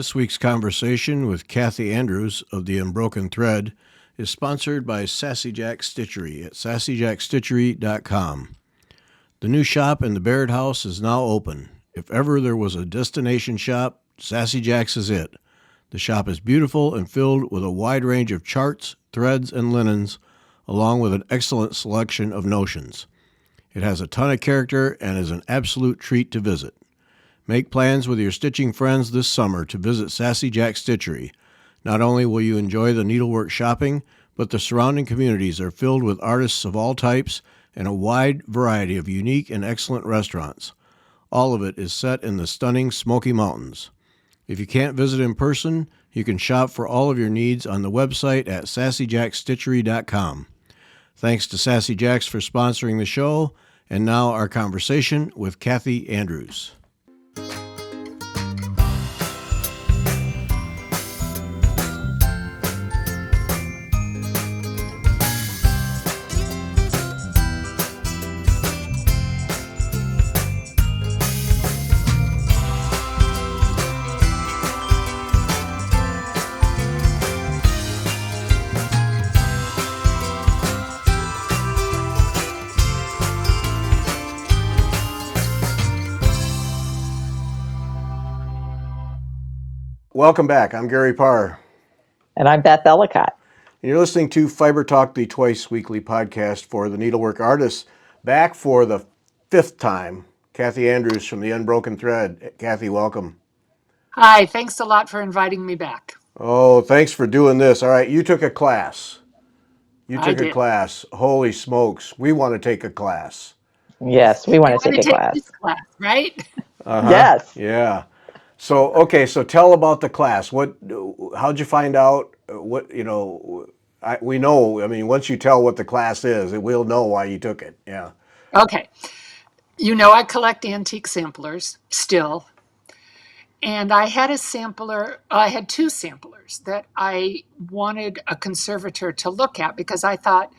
This week's conversation with Kathy Andrews of the Unbroken Thread is sponsored by Sassy Jack Stitchery at sassyjackstitchery.com. The new shop in the Baird House is now open. If ever there was a destination shop, Sassy Jack's is it. The shop is beautiful and filled with a wide range of charts, threads, and linens, along with an excellent selection of notions. It has a ton of character and is an absolute treat to visit. Make plans with your stitching friends this summer to visit Sassy Jack Stitchery. Not only will you enjoy the needlework shopping, but the surrounding communities are filled with artists of all types and a wide variety of unique and excellent restaurants. All of it is set in the stunning Smoky Mountains. If you can't visit in person, you can shop for all of your needs on the website at sassyjackstitchery.com. Thanks to Sassy Jacks for sponsoring the show, and now our conversation with Kathy Andrews. Welcome back. I'm Gary Parr. And I'm Beth Ellicott. And you're listening to Fiber Talk, the twice-weekly podcast for the needlework artists. Back for the fifth time, Kathy Andrews from the Unbroken Thread. Kathy, welcome. Hi, thanks a lot for inviting me back. Oh, thanks for doing this. All right, you took a class. I did. Holy smokes. We want to take a class. Yes, we want to take a class. This class, right? Uh-huh. Yes. Yeah. So tell about the class. How'd you find out? We know, once you tell what the class is, we'll know why you took it. Yeah. Okay. I collect antique samplers still. And I had two samplers that I wanted a conservator to look at because I thought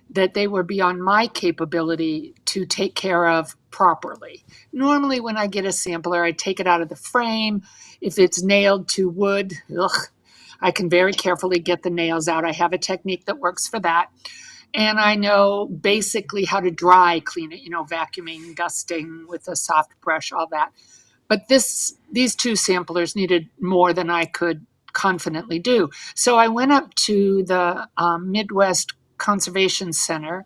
that they were beyond my capability to take care of properly. Normally, when I get a sampler, I take it out of the frame. If it's nailed to wood, I can very carefully get the nails out. I have a technique that works for that. And I know basically how to dry clean it, vacuuming, dusting with a soft brush, all that. But these two samplers needed more than I could confidently do. So I went up to the Midwest Conservation Center,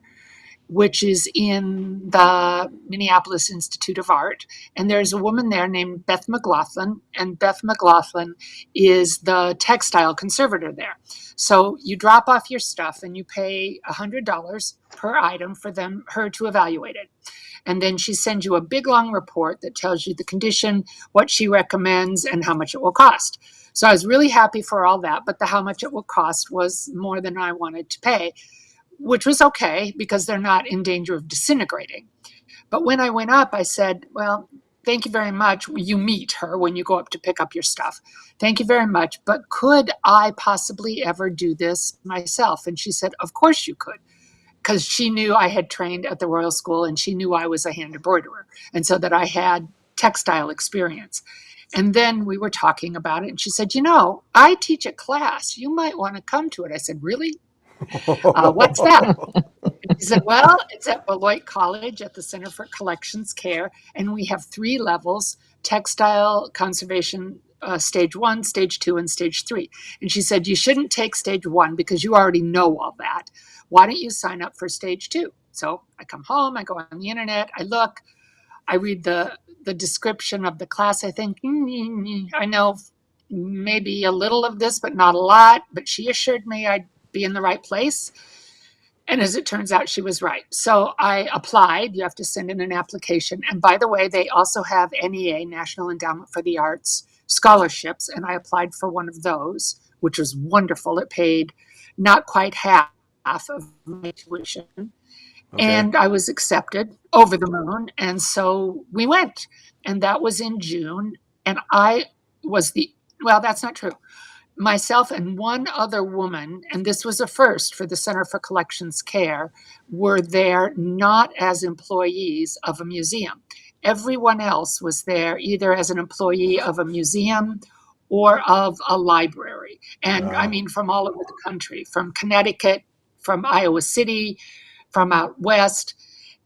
which is in the Minneapolis Institute of Art. And there's a woman there named Beth McLaughlin, and Beth McLaughlin is the textile conservator there. So you drop off your stuff and you pay $100 per item for her to evaluate it. And then she sends you a big long report that tells you the condition, what she recommends, and how much it will cost. So I was really happy for all that, but the how much it will cost was more than I wanted to pay, which was okay because they're not in danger of disintegrating. But when I went up, I said, well, thank you very much. You meet her when you go up to pick up your stuff. Thank you very much. But could I possibly ever do this myself? And she said, of course you could. Because she knew I had trained at the Royal School and she knew I was a hand embroiderer. And so that I had textile experience. And then we were talking about it. And she said, I teach a class. You might want to come to it. I said, really? What's that? He said, well, it's at Beloit College at the Center for Collections Care. And we have 3 levels, textile conservation, stage 1, stage 2, and stage 3. And she said, you shouldn't take stage 1 because you already know all that. Why don't you sign up for stage 2? So I come home, I go on the internet, I look, I read the description of the class. I think, I know maybe a little of this, but not a lot. But she assured me I'd be in the right place. And as it turns out, she was right. So I applied. You have to send in an application. And by the way, they also have NEA, National Endowment for the Arts, scholarships. And I applied for one of those, which was wonderful. It paid not quite half of my tuition. Okay. And I was accepted, over the moon. And so we went. And that was in June. And I was that's not true. Myself and one other woman, and this was a first for the Center for Collections Care, were there not as employees of a museum. Everyone else was there either as an employee of a museum or of a library. And I mean, from all over the country, from Connecticut, from Iowa City, from out west.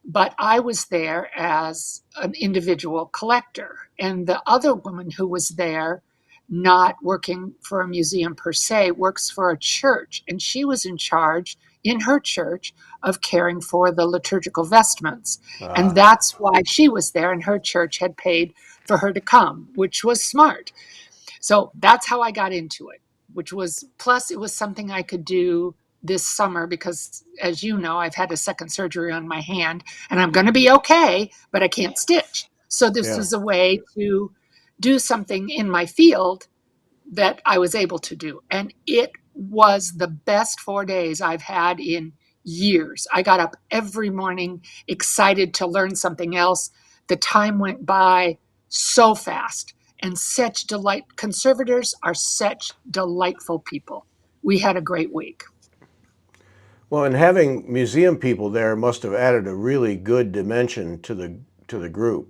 But I was there as an individual collector. And the other woman who was there, not working for a museum per se, works for a church. And she was in charge in her church of caring for the liturgical vestments. And that's why she was there, and her church had paid for her to come, which was smart. So that's how I got into it, which was, plus it was something I could do this summer because, as you know, I've had a second surgery on my hand and I'm going to be okay, but I can't stitch. So this Yeah. was a way to do something in my field that I was able to do. And it was the best 4 days I've had in years. I got up every morning excited to learn something else. The time went by so fast, and such delight. Conservators are such delightful people. We had a great week. Well, and having museum people there must have added a really good dimension to the group.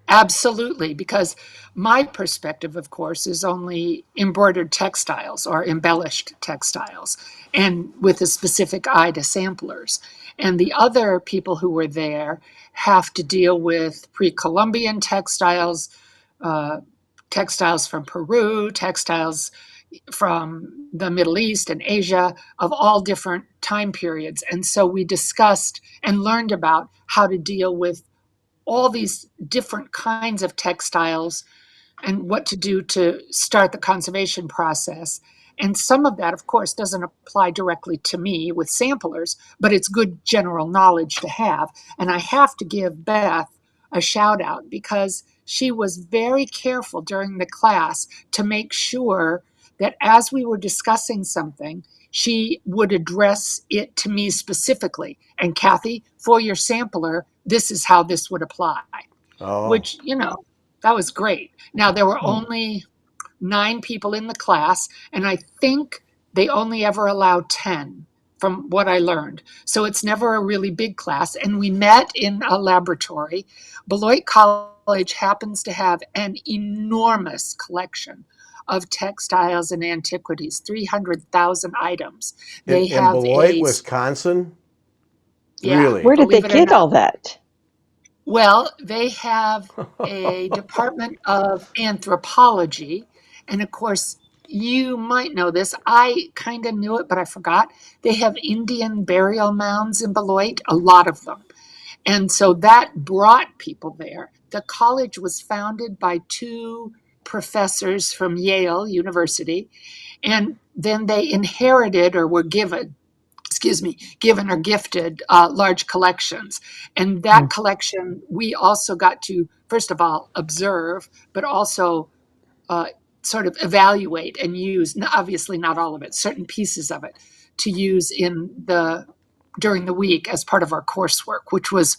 Absolutely, because my perspective, of course, is only embroidered textiles or embellished textiles, and with a specific eye to samplers. And the other people who were there have to deal with pre Columbian textiles, uh, textiles from Peru, textiles from the Middle East and Asia, of all different time periods. And so we discussed and learned about how to deal with all these different kinds of textiles and what to do to start the conservation process. And some of that, of course, doesn't apply directly to me with samplers, but it's good general knowledge to have. And I have to give Beth a shout out because she was very careful during the class to make sure that as we were discussing something, she would address it to me specifically. And Kathy, for your sampler, this is how this would apply, Oh, which, that was great. Now, there were only 9 people in the class, and I think they only ever allow 10 from what I learned. So it's never a really big class. And we met in a laboratory. Beloit College happens to have an enormous collection of textiles and antiquities, 300,000 items. They in have Beloit, Wisconsin? yeah, Really? Where did they believe it or get not. all that? Well, they have a department of anthropology. And of course, you might know this. I kind of knew it, but I forgot. They have Indian burial mounds in Beloit, a lot of them. And so that brought people there. The college was founded by 2 professors from Yale University, and then they inherited or were given or gifted large collections. And that collection, we also got to, first of all, observe, but also uh, sort of evaluate and use, obviously not all of it, certain pieces of it, to use during the week as part of our coursework, which was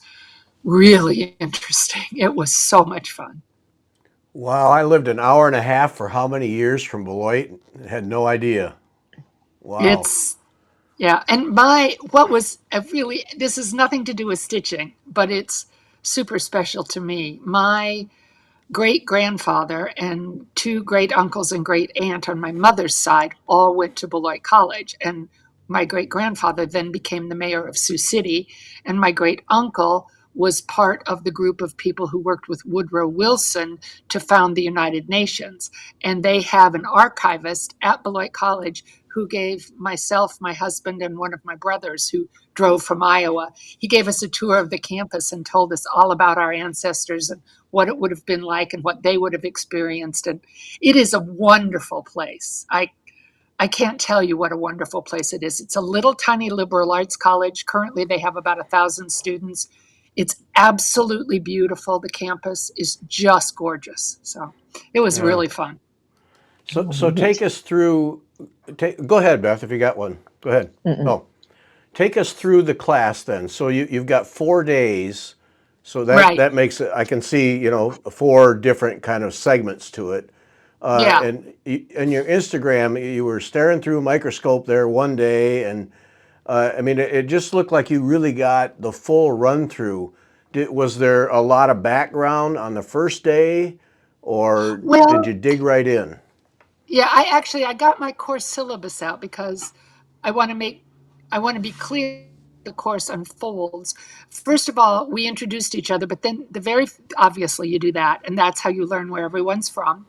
really interesting. It was so much fun. Wow, I lived an hour and a half for how many years from Beloit? Had no idea. Wow. It's Yeah, and this has nothing to do with stitching, but it's super special to me. My great grandfather and 2 great uncles and great aunt on my mother's side all went to Beloit College. And my great grandfather then became the mayor of Sioux City. And my great uncle was part of the group of people who worked with Woodrow Wilson to found the United Nations. And they have an archivist at Beloit College who gave myself, my husband, and one of my brothers who drove from Iowa. He gave us a tour of the campus and told us all about our ancestors and what it would have been like and what they would have experienced. And it is a wonderful place. I can't tell you what a wonderful place it is. It's a little tiny liberal arts college. Currently, they have about 1,000 students. It's absolutely beautiful. The campus is just gorgeous. So it was Yeah. really fun. So take us through. Go ahead, Beth, if you got one. Go ahead. Mm-mm. Oh, take us through the class then. So you've got 4 days. So Right. that makes it. I can see 4 different kind of segments to it. Yeah. And in your Instagram, you were staring through a microscope there one day, and I mean, it just looked like you really got the full run through. Was there a lot of background on the first day, or did Well, you dig right in? Yeah, I got my course syllabus out because I want to make I want to be clear the course unfolds. First of all, we introduced each other, but then obviously you do that, and that's how you learn where everyone's from.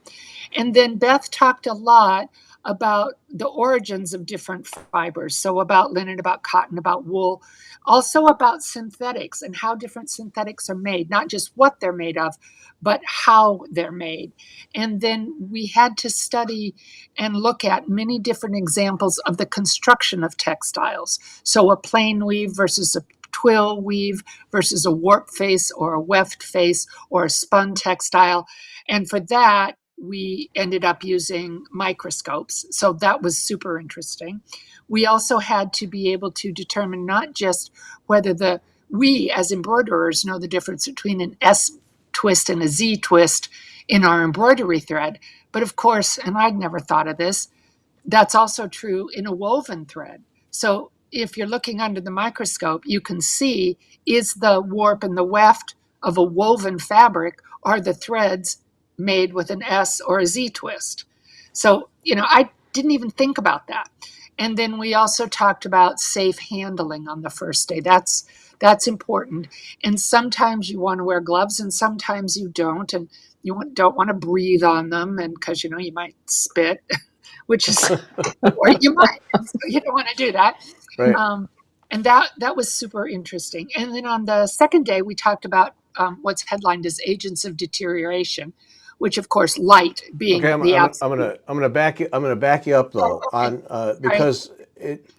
And then Beth talked a lot about the origins of different fibers. So about linen, about cotton, about wool, also about synthetics and how different synthetics are made, not just what they're made of, but how they're made. And then we had to study and look at many different examples of the construction of textiles. So a plain weave versus a twill weave versus a warp face or a weft face or a spun textile. And for that, we ended up using microscopes. So that was super interesting. We also had to be able to determine not just whether we as embroiderers know the difference between an S twist and a Z twist in our embroidery thread, but of course, and I'd never thought of this, that's also true in a woven thread. So if you're looking under the microscope, you can see, is the warp and the weft of a woven fabric, are the threads made with an S or a Z twist? So, I didn't even think about that. And then we also talked about safe handling on the first day. That's important. And sometimes you want to wear gloves and sometimes you don't. And you don't want to breathe on them, and because you might spit, which is, or you might, so you don't want to do that. Right. And that was super interesting. And then on the second day, we talked about what's headlined as agents of deterioration, which of course light Okay, being I'm, the I'm, I'm absolute. gonna back you up Oh, though okay. on Sorry. because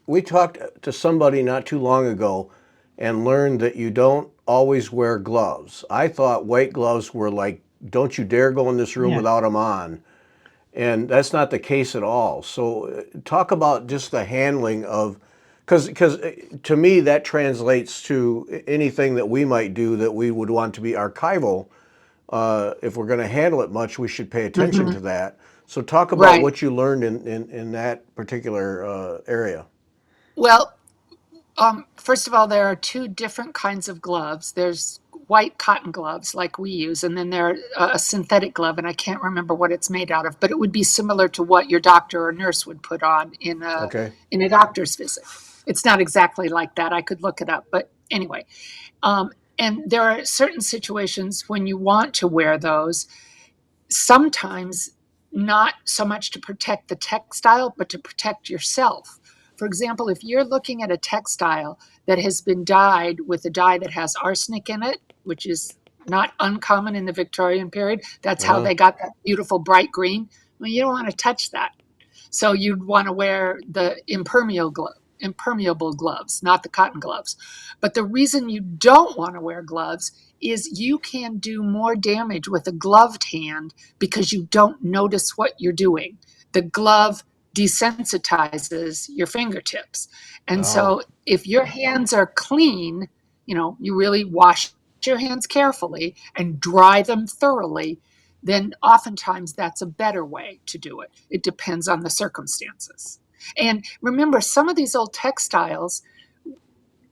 we talked to somebody not too long ago and learned that you don't always wear gloves. I thought white gloves were like, don't you dare go in this room Yeah. without them on, and that's not the case at all. So talk about just the handling of, because to me that translates to anything that we might do that we would want to be archival. If we're going to handle it much, we should pay attention Mhm. to that. So talk about Right. what you learned in that particular area. Well, first of all, there are two different kinds of gloves. There's white cotton gloves like we use, and then there are a synthetic glove, and I can't remember what it's made out of, but it would be similar to what your doctor or nurse would put on Okay. in a doctor's visit. It's not exactly like that. I could look it up, but anyway. Um, and there are certain situations when you want to wear those, sometimes not so much to protect the textile, but to protect yourself. For example, if you're looking at a textile that has been dyed with a dye that has arsenic in it, which is not uncommon in the Victorian period, that's how Uh-huh. they got that beautiful bright green. Well, you don't want to touch that. So you'd want to wear the impermeable gloves, not the cotton gloves. But the reason you don't want to wear gloves is you can do more damage with a gloved hand because you don't notice what you're doing. The glove desensitizes your fingertips. And Oh. so if your hands are clean, you really wash your hands carefully and dry them thoroughly, then oftentimes that's a better way to do it. It depends on the circumstances. And remember, some of these old textiles,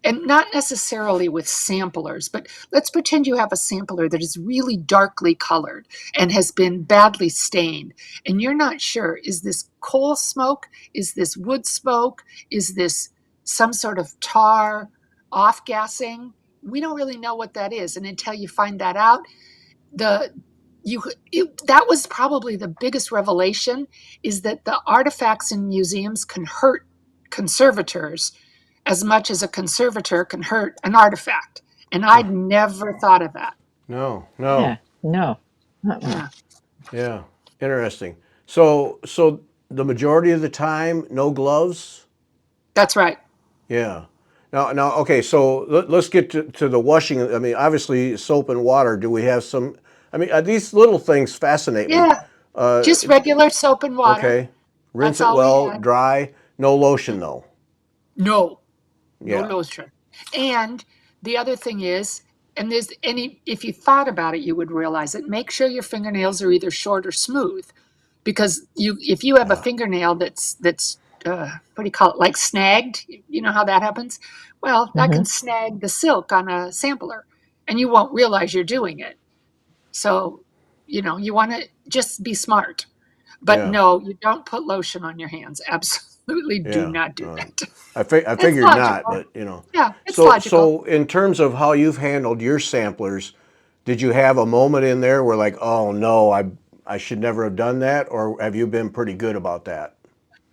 and not necessarily with samplers, but let's pretend you have a sampler that is really darkly colored and has been badly stained, and you're not sure, is this coal smoke? Is this wood smoke? Is this some sort of tar off gassing? We don't really know what that is. And until you find that out, the that was probably the biggest revelation, is that the artifacts in museums can hurt conservators as much as a conservator can hurt an artifact. And I'd never thought of that. No, Yeah. no. No. Uh-uh. Yeah, Yeah. Interesting. So the majority of the time, no gloves? that's right. Yeah. Now, okay, so let's get to the washing. I mean, obviously, soap and water. Do we have some? I mean, these little things fascinate me. Yeah, Uh, just regular soap and water. okay. Rinse That's it all we well, had. dry, no lotion though. No, no Yeah. lotion. And the other thing is, and there's any, if you thought about it, you would realize it. Make sure your fingernails are either short or smooth, because if you have a Yeah. fingernail that's what do you call it, like snagged, you know how that happens. Well, that Mm-hmm. can snag the silk on a sampler, and you won't realize you're doing it. So, you want to just be smart. But Yeah. no, you don't put lotion on your hands. Absolutely do Yeah. not do that. I It's figured not, logical. but you know. Yeah, it's So logical. so in terms of how you've handled your samplers, did you have a moment in there where like, oh no, I should never have done that, or have you been pretty good about that?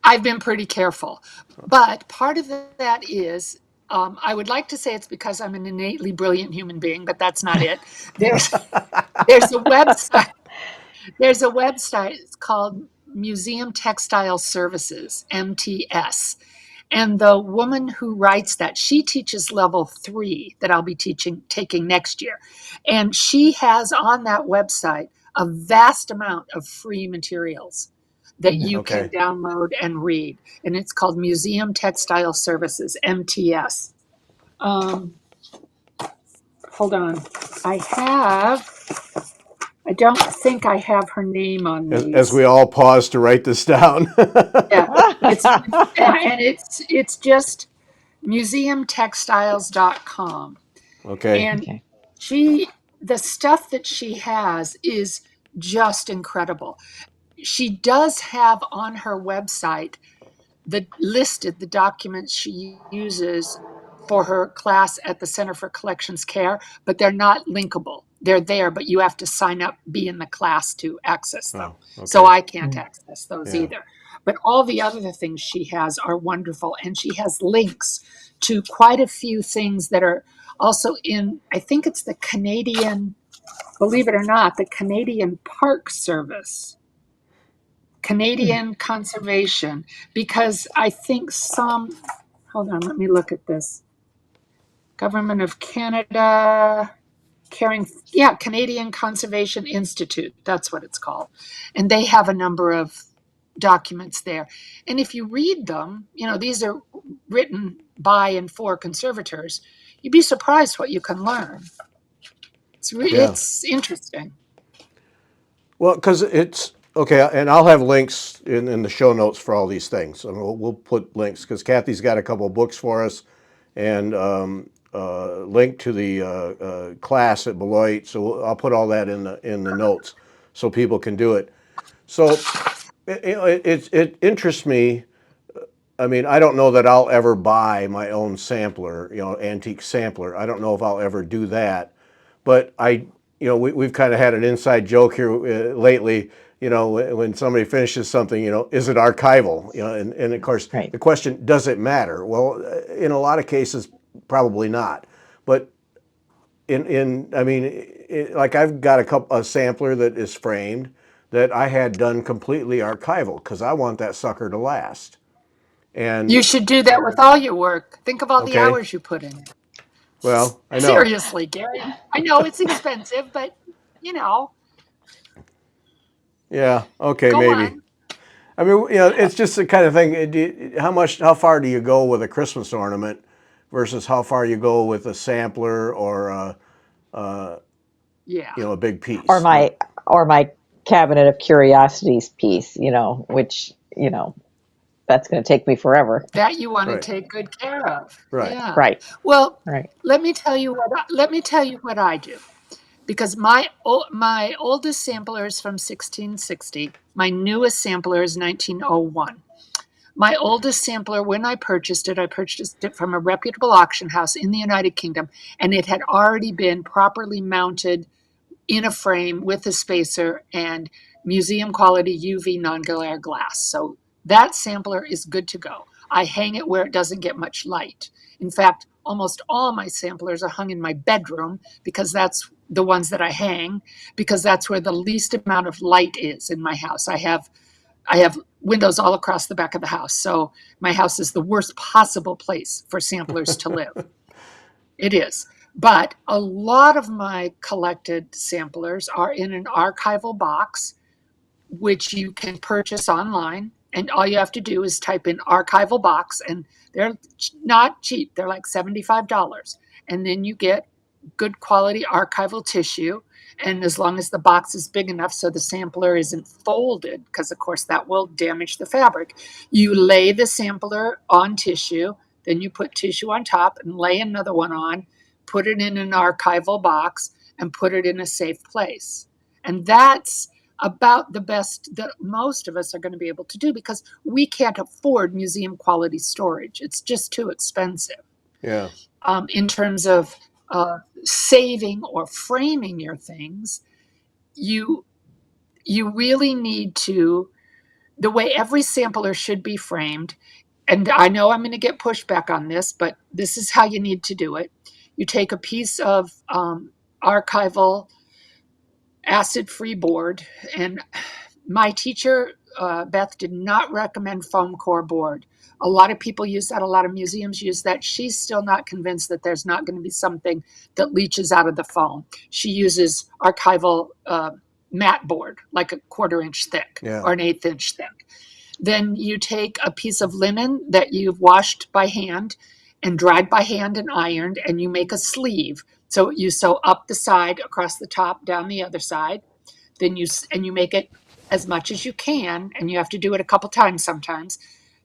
I've been pretty careful. But part of that is, I would like to say it's because I'm an innately brilliant human being, but that's not it. There's there's a website. There's a website. It's called Museum Textile Services (MTS), and the woman who writes that, she teaches level 3 that I'll be taking next year, and she has on that website a vast amount of free materials that you can Okay. download and read, and it's called Museum Textile Services (MTS). Um, Hold on, I don't think I have her name on As these. we all pause to write this down. Yeah, it's just museumtextiles.com. Okay. And Okay. she the stuff that she has is just incredible. She does have on her website the documents she uses for her class at the Center for Collections Care, but they're not linkable. They're there, but you have to sign up, be in the class to access them. Oh, So okay. I can't access those Yeah. either. But all the other things she has are wonderful. And she has links to quite a few things that are also in, I think it's the Canadian, believe it or not, the Canadian Park Service. Canadian conservation, because I think hold on, let me look at this. Government of Canada, Canadian Conservation Institute, that's what it's called. And they have a number of documents there. And if you read them, these are written by and for conservators, you'd be surprised what you can learn. Yeah. It's interesting. Well, because it's okay, and I'll have links in the show notes for all these things. And we'll put links because Kathy's got a couple of books for us, and link to the class at Beloit. So I'll put all that in the notes so people can do it. So it interests me. I mean, I don't know that I'll ever buy my own sampler, antique sampler. I don't know if I'll ever do that. But we've kind of had an inside joke here lately. When somebody finishes something, is it archival? And of course, Right. the question, does it matter? Well, in a lot of cases, probably not. But I mean, like I've got a sampler that is framed that I had done completely archival because I want that sucker to last. You And should do that with all your work. Think of all the okay, hours you put in. well, I know. Seriously, Gary. I know it's expensive, but you know, Yeah, okay, go maybe. on. I mean, it's just the kind of thing. How far do you go with a Christmas ornament versus how far you go with a sampler or Yeah. a big or piece? But my cabinet of curiosities piece, which, that's going to take me forever. That you want to right, take good care of. right, Yeah. Right. Well, Right. let me tell you what I do, because my oldest sampler is from 1660. My newest sampler is 1901. My oldest sampler, when I purchased it from a reputable auction house in the United Kingdom, and it had already been properly mounted in a frame with a spacer and museum quality UV non-glare glass. So that sampler is good to go. I hang it where it doesn't get much light. In fact, almost all my samplers are hung in my bedroom, because that's the ones that I hang, because that's where the least amount of light is in my house. I have windows all across the back of the house. So my house is the worst possible place for samplers to live. It is. But a lot of my collected samplers are in an archival box, which you can purchase online. And all you have to do is type in archival box, and they're not cheap. They're like $75. And then you get good quality archival tissue. And as long as the box is big enough so the sampler isn't folded, because of course that will damage the fabric, you lay the sampler on tissue, then you put tissue on top and lay another one on, put it in an archival box, and put it in a safe place. And that's about the best that most of us are going to be able to do, because we can't afford museum quality storage. It's just too expensive. Yeah. In terms of saving or framing your things, you really need to, the way every sampler should be framed, and I know I'm going to get pushback on this, but this is how you need to do it. You take a piece of archival acid-free board, and my teacher, Beth, did not recommend foam core board. A lot of people use that. A lot of museums use that. She's still not convinced that there's not going to be something that leaches out of the foam. She uses archival mat board, like a 1/4 inch thick or an 1/8 inch thick. Then you take a piece of linen that you've washed by hand and dried by hand and ironed, and you make a sleeve. So you sew up the side, across the top, down the other side. Then you make it as much as you can, and you have to do it a couple times sometimes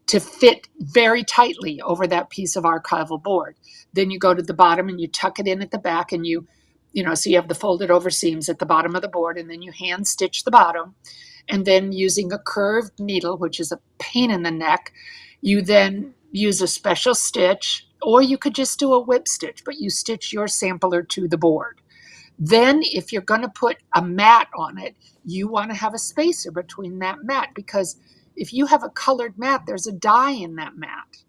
to fit very tightly over that piece of archival board. Then you go to the bottom and you tuck it in at the back, and so you have the folded over seams at the bottom of the board, and then you hand stitch the bottom. And then using a curved needle, which is a pain in the neck, you then use a special stitch, or you could just do a whip stitch, but you stitch your sampler to the board. Then if you're going to put a mat on it, you want to have a spacer between that mat, because if you have a colored mat, there's a dye in that mat.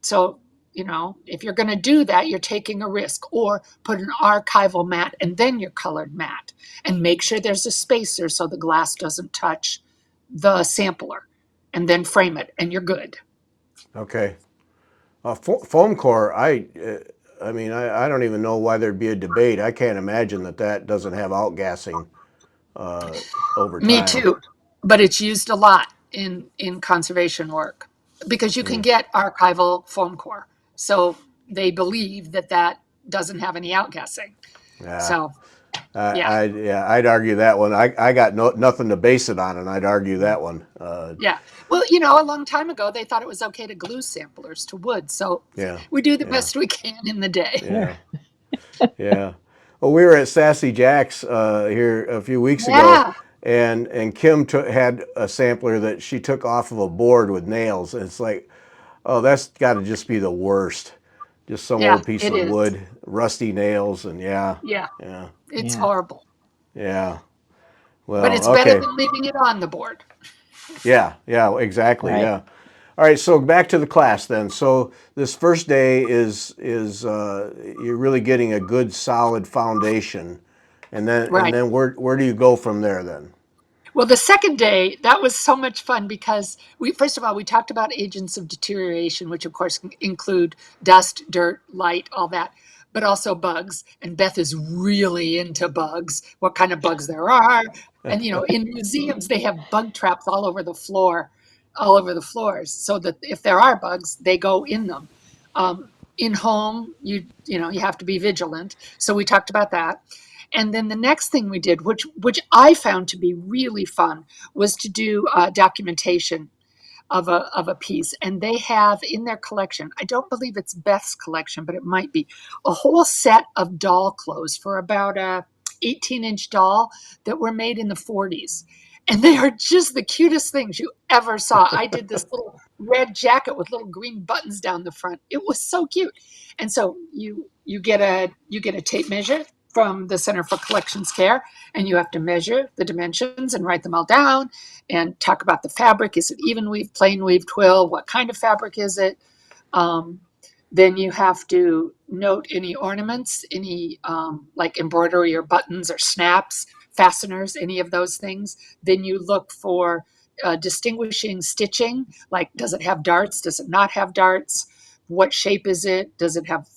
So, if you're going to do that, you're taking a risk. Or put an archival mat and then your colored mat, and make sure there's a spacer so the glass doesn't touch the sampler, and then frame it, and you're good. Okay. Foam core, I mean, I don't even know why there'd be a debate. I can't imagine that doesn't have outgassing over time. Me too, but it's used a lot in conservation work, because you can get archival foam core. So they believe that doesn't have any outgassing. Yeah. So I'd argue that one. I got nothing to base it on, and I'd argue that one. Yeah. Well, a long time ago, they thought it was okay to glue samplers to wood. So we do the best we can in the day. Yeah. Yeah. Well, we were at Sassy Jack's here a few weeks ago, and Kim had a sampler that she took off of a board with nails, and it's like, oh, that's got to just be the worst. Just some old piece of wood, rusty nails, and It's horrible. Yeah. Well, but it's better than leaving it on the board. Yeah, exactly. Right. Yeah. All right, so back to the class then. So this first day is you're really getting a good solid foundation, and then where do you go from there then? Well, the second day, that was so much fun, because first of all, we talked about agents of deterioration, which of course include dust, dirt, light, all that, but also bugs. And Beth is really into bugs, what kind of bugs there are. And, in museums, they have bug traps all over the floors, so that if there are bugs, they go in them. In home, you have to be vigilant. So we talked about that. And then the next thing we did, which I found to be really fun, was to do documentation of a piece. And they have in their collection, I don't believe it's Beth's collection, but it might be, a whole set of doll clothes for about a 18-inch doll that were made in the 40s. And they are just the cutest things you ever saw. I did this little red jacket with little green buttons down the front. It was so cute. And so you get a tape measure from the Center for Collections Care, and you have to measure the dimensions and write them all down and talk about the fabric. Is it even weave, plain weave, twill? What kind of fabric is it? Then you have to note any ornaments, any like embroidery or buttons or snaps, fasteners, any of those things. Then you look for distinguishing stitching, like does it have darts? Does it not have darts? What shape is it? Does it have,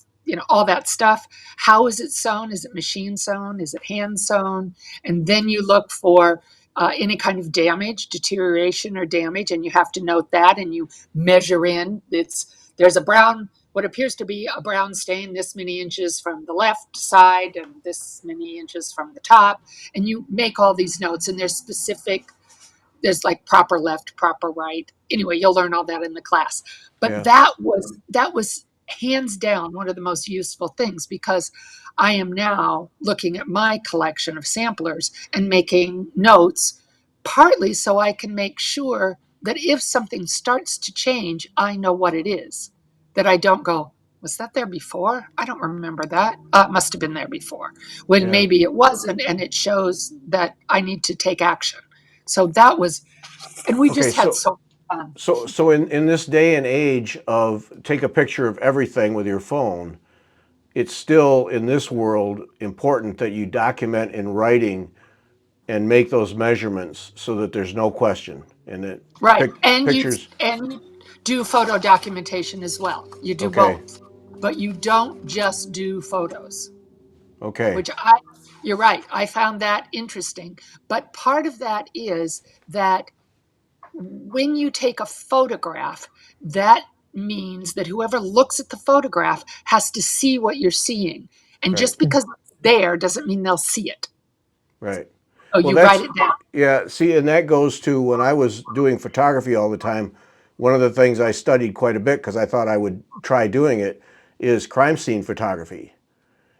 all that stuff? How is it sewn? Is it machine sewn? Is it hand sewn? And then you look for any kind of damage, deterioration or damage, and you have to note that, and you measure in. There's a brown, what appears to be a brown stain this many inches from the left side and this many inches from the top, and you make all these notes, and there's like proper left, proper right. Anyway, you'll learn all that in the class. But that was hands down one of the most useful things, because I am now looking at my collection of samplers and making notes partly so I can make sure that if something starts to change, I know what it is. That I don't go, was that there before? I don't remember that. It must have been there before. When Yeah. maybe it wasn't, and it shows that I need to take action. So that was, and we Okay, just had so so much fun. so in this day and age of take a picture of everything with your phone, it's still in this world important that you document in writing and make those measurements so that there's no question and that Right. pictures. And you do photo documentation as well. You do Okay. both. But you don't just do photos, Okay. which you're right. I found that interesting. But part of that is that when you take a photograph, that means that whoever looks at the photograph has to see what you're seeing. And Right. just because it's there doesn't mean they'll see it. Right. Oh, Well, you write that's it down. yeah. See, and that goes to when I was doing photography all the time. One of the things I studied quite a bit because I thought I would try doing it is crime scene photography.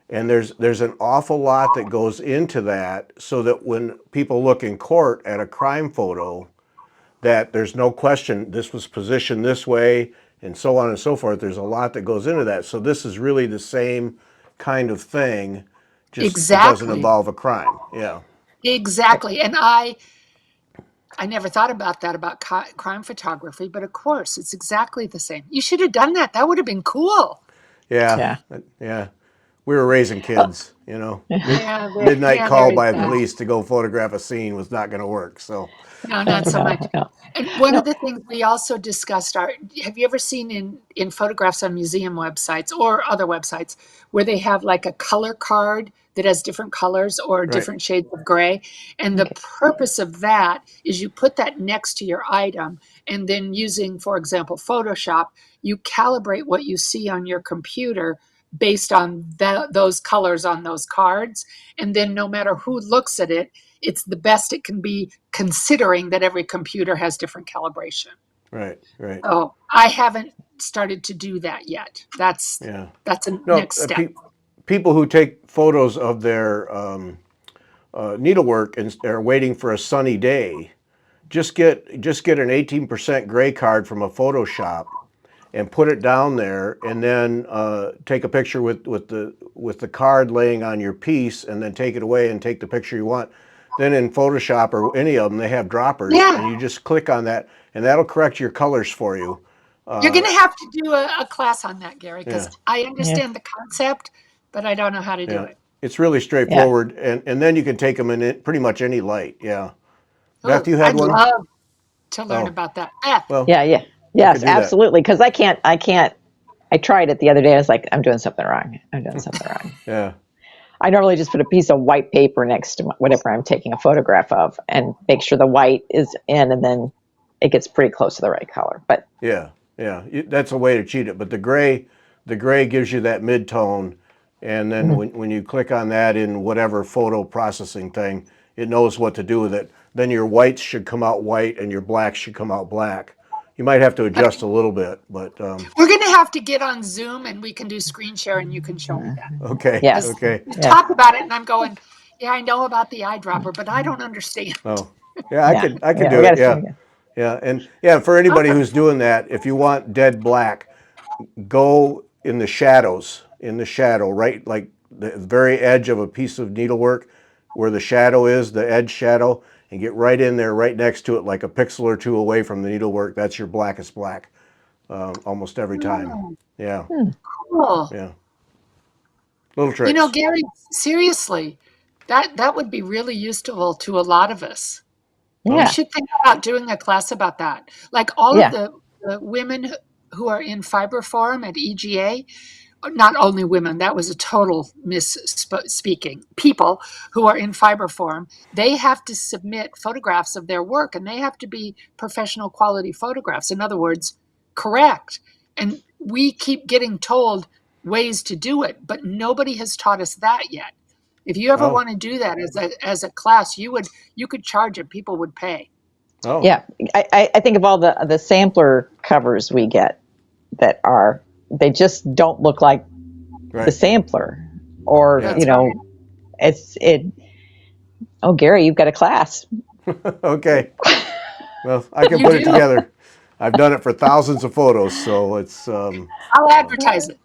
And there's an awful lot that goes into that so that when people look in court at a crime photo, that there's no question this was positioned this way and so on and so forth. There's a lot that goes into that. So this is really the same kind of thing, just it doesn't Exactly. involve a crime. Yeah. Exactly. And I never thought about that about crime photography, but of course, it's exactly the same. You should have done that. That would have been cool. Yeah. Yeah. Yeah. We were raising Oh, kids, you know. Yeah, Midnight yeah, call there is by that. police to go photograph a scene was not going to work. So, No, not so no, much. no, And one of no. the things we also discussed are, have you ever seen in photographs on museum websites or other websites where they have like a color card that has different colors or right, different shades of gray? And the Okay. purpose of that is you put that next to your item, and then using, for example, Photoshop, you calibrate what you see on your computer based on those colors on those cards. And then no matter who looks at it, it's the best it can be considering that every computer has different calibration. right, right. So I haven't started to do that yet. Yeah. That's a No, next step. people who take photos of their needlework and are waiting for a sunny day, just get an 18% gray card from a Photoshop and put it down there, and then take a picture with the card laying on your piece, and then take it away and take the picture you want. Then in Photoshop or any of them, they have droppers, Yeah, and you just click on that, and that'll correct your colors for you. you're going Uh, to have to do a class on that, Gary, because yeah, I Yeah. understand the concept, but I don't know how to do yeah. it. It's really Yeah. straightforward, and then you can take them in pretty much any light. Yeah. Beth, Oh, you had I'd one? love to learn Oh, about that. Beth, well, Yeah. Yeah. I could Yes, do that. absolutely. Because I tried it the other day. I was like, I'm doing something wrong. I'm doing something wrong. Yeah, I normally just put a piece of white paper next to whatever I'm taking a photograph of and make sure the white is in, and then it gets pretty close to the right color. But yeah, yeah. That's a way to cheat it. But the gray gives you that mid-tone, and then mhm. when you click on that in whatever photo processing thing, it knows what to do with it. Then your whites should come out white and your blacks should come out black. You might have to adjust a little bit, but we're going to have to get on Zoom and we can do screen share and you can show me that. okay, Because Yes. okay. you Yeah. talk about it and I'm going, yeah, I know about the eyedropper, but I don't understand. Oh, yeah, I Yeah. could I could Yeah. do We got it. to Yeah, see again. yeah, and yeah. For anybody Okay. who's doing that, if you want dead black, go in the shadows, in the shadow, right, like the very edge of a piece of needlework where the shadow is, the edge shadow, and get right in there, right next to it, like a pixel or two away from the needlework. That's your blackest black, almost every time. Oh, Yeah, cool. yeah. Little You know, tricks. Gary, seriously, that would be really useful to a lot of us. We Yeah. should think about doing a class about that. Like all of Yeah. the women who are in Fiber Forum at EGA, not only women, that was a total misspeaking. People who are in Fiber Forum, they have to submit photographs of their work and they have to be professional quality photographs. In other words, correct. And we keep getting told ways to do it, but nobody has taught us that yet. If you ever Oh, want to do that as a class, you could charge it, people would pay. oh, Yeah. I think of all the sampler covers we get that they just don't look like the right. sampler, or Yeah. That's right. it's it. Oh, Gary, you've got a class. Okay. Well, I can You put it do. together. I've done it for thousands of photos, so it's I'll advertise it.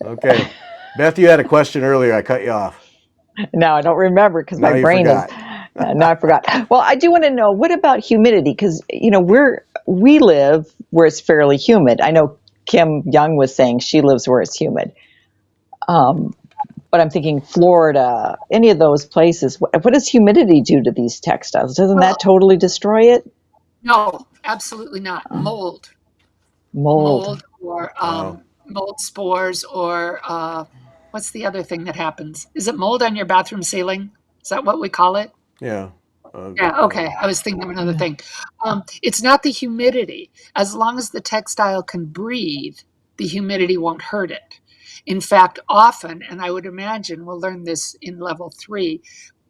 okay. Beth, you had a question earlier. I cut you off. Now I don't remember because Now my you brain is. forgot. Now I forgot. Well, I do want to know what about humidity? Because we live where it's fairly humid. I know Kim Young was saying she lives where it's humid. Um, but I'm thinking Florida, any of those places. What does humidity do to these textiles? Doesn't that Well, totally destroy it? no, absolutely not. Mold, Mold. mold, or Oh, mold spores, or what's the other thing that happens? Is it mold on your bathroom ceiling? Is that what we call it? yeah. Uh, Yeah, okay. I was thinking of another Yeah. thing. It's not the humidity. As long as the textile can breathe, the humidity won't hurt it. In fact, often, and I would imagine we'll learn this in level 3,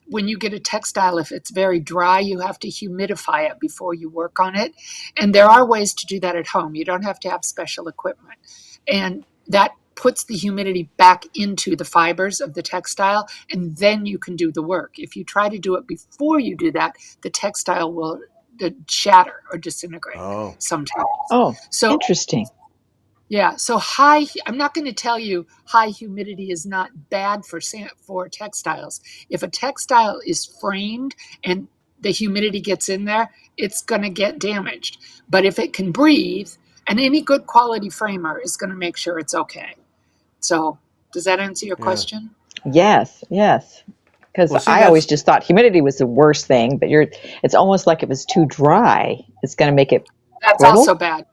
when you get a textile, if it's very dry, you have to humidify it before you work on it. And there are ways to do that at home. You don't have to have special equipment. And that puts the humidity back into the fibers of the textile, and then you can do the work. If you try to do it before you do that, the textile will shatter or disintegrate oh, sometimes. Oh, So interesting. yeah, so I'm not going to tell you high humidity is not bad for textiles. If a textile is framed and the humidity gets in there, it's going to get damaged. But if it can breathe, and any good quality framer is going to make sure it's okay. So, does that answer your yeah. question? Yes, yes. Because Well, see, I always that's just thought humidity was the worst thing, but it's almost like if it's too dry, it's going to make it That's also brittle. bad.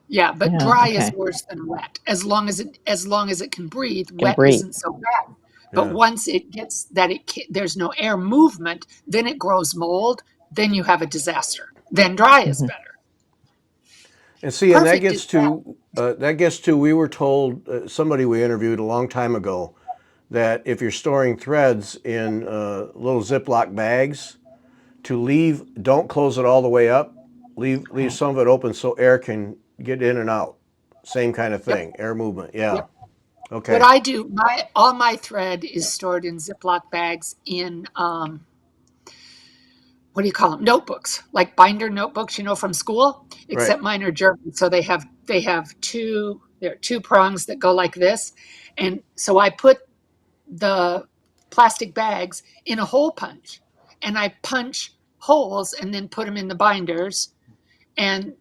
Yeah, but Yeah, dry is okay. worse than wet. As long as it can breathe, Can wet breathe. isn't so bad. But yeah, once it gets that there's no air movement, then it grows mold. Then you have a disaster. Then dry is Hmm. better. and see, and Perfect is bad. that gets to. We were told somebody we interviewed a long time ago that if you're storing threads in little Ziploc bags, don't close it all the way up. Leave Okay. some of it open so air can get in and out. Same kind of Yep, thing, air movement. Yeah. yep. What Okay. I do, all my thread is stored in Ziploc bags in what do you call them? Notebooks, like binder notebooks, from school. Right. Except mine are German, so they have there are two prongs that go like this, and so I put the plastic bags in a hole punch, and I punch holes and then put them in the binders, and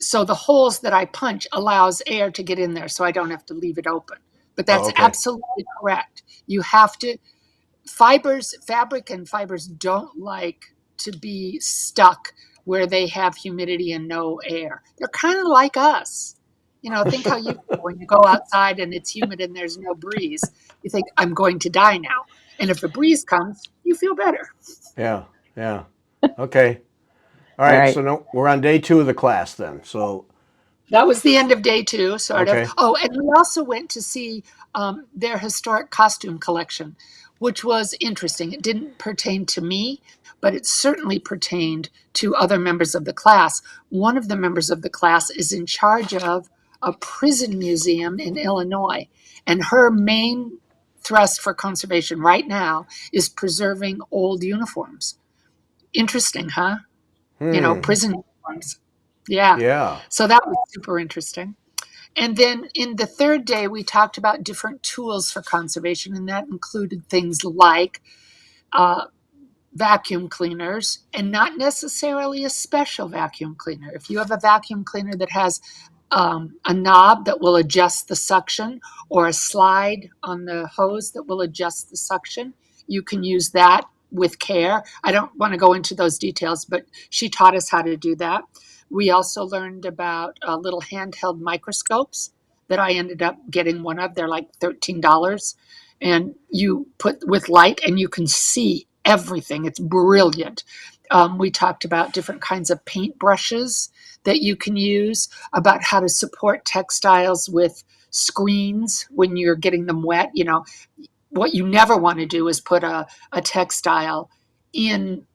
so the holes that I punch allows air to get in there, so I don't have to leave it open. But Oh, that's okay. absolutely correct. You have to fabric and fibers don't like to be stuck where they have humidity and no air. They're kind of like us. Think how you feel when you go outside and it's humid and there's no breeze. You think, I'm going to die now. And if a breeze comes, you feel better. Yeah. Yeah. Okay. All All right. right. So no, we're on day 2 of the class then. So That was the end of day 2, sort of. okay. Oh, and we also went to see their historic costume collection, which was interesting. It didn't pertain to me, but it certainly pertained to other members of the class. One of the members of the class is in charge of a prison museum in Illinois, and her main thrust for conservation right now is preserving old uniforms. Interesting, huh? Hmm. Prison uniforms. Yeah. Yeah. So that was super interesting. And then in the third day, we talked about different tools for conservation, and that included things like uh, vacuum cleaners, and not necessarily a special vacuum cleaner. If you have a vacuum cleaner that has a knob that will adjust the suction, or a slide on the hose that will adjust the suction, you can use that with care. I don't want to go into those details, but she taught us how to do that. We also learned about little handheld microscopes that I ended up getting one of. They're like $13. And you put with light and you can see everything. It's brilliant. We talked about different kinds of paint brushes that you can use, about how to support textiles with screens when you're getting them wet. What you never want to do is put a textile in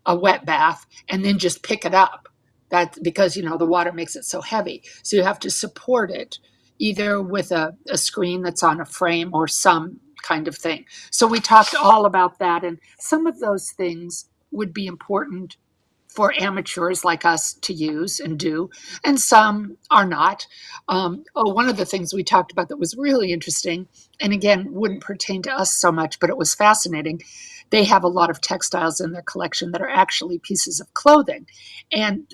a wet bath and then just pick it up. That's because the water makes it so heavy. So you have to support it either with a screen that's on a frame or some kind of thing. So we talked all about that, and some of those things would be important for amateurs like us to use and do, and some are not. One of the things we talked about that was really interesting, and again, wouldn't pertain to us so much, but it was fascinating. They have a lot of textiles in their collection that are actually pieces of clothing. And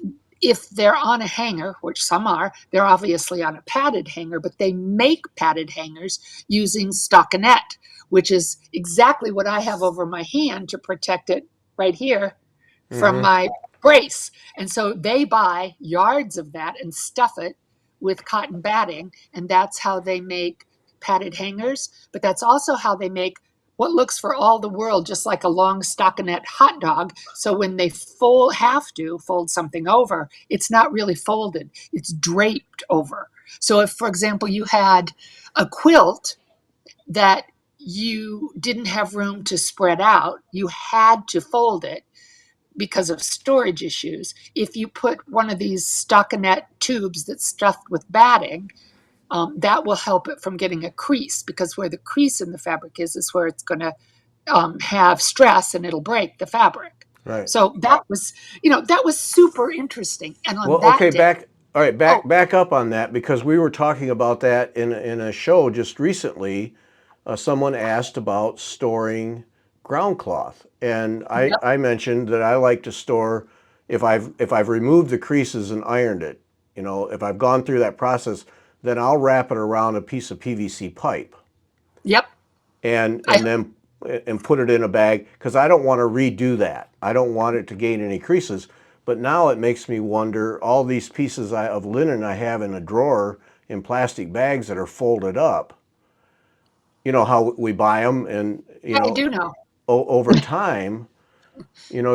if they're on a hanger, which some are, they're obviously on a padded hanger, but they make padded hangers using stockinette, which is exactly what I have over my hand to protect it right here from Mm-hmm. my brace. And so they buy yards of that and stuff it with cotton batting. And that's how they make padded hangers. But that's also how they make what looks for all the world just like a long stockinette hot dog. So when they have to fold something over, it's not really folded, it's draped over. So if, for example, you had a quilt that you didn't have room to spread out, you had to fold it because of storage issues. If you put one of these stockinette tubes that's stuffed with batting, that will help it from getting a crease, because where the crease in the fabric is where it's going to have stress and it'll break the fabric. Right. So that was super interesting. And on Well, that okay, day, all right, oh, back up on that, because we were talking about that in a show just recently. Someone asked about storing ground cloth, and yep, I mentioned that I like to store if I've removed the creases and ironed it. If I've gone through that process, then I'll wrap it around a piece of PVC pipe yep, and I, and then and put it in a bag, because I don't want to redo that. I don't want it to gain any creases. But now it makes me wonder, all these pieces of linen I have in a drawer in plastic bags that are folded up. You know how we buy them, and I do know. over time,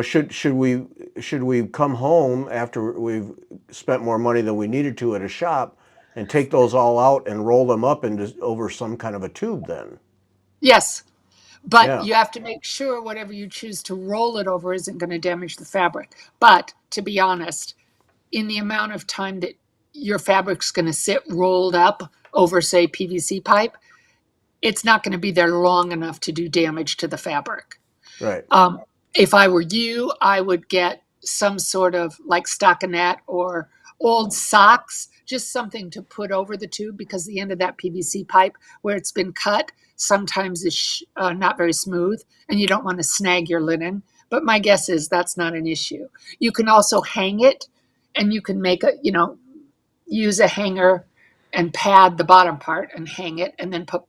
should we come home after we've spent more money than we needed to at a shop and take those all out and roll them up into over some kind of a tube then? Yes, but Yeah. you have to make sure whatever you choose to roll it over isn't going to damage the fabric. But to be honest, in the amount of time that your fabric's going to sit rolled up over, say, PVC pipe, it's not going to be there long enough to do damage to the fabric. Right. Um, if I were you, I would get some sort of like stockinette or old socks, just something to put over the tube, because the end of that PVC pipe where it's been cut sometimes is not very smooth and you don't want to snag your linen. But my guess is that's not an issue. You can also hang it, and you can use a hanger and pad the bottom part and hang it, and then put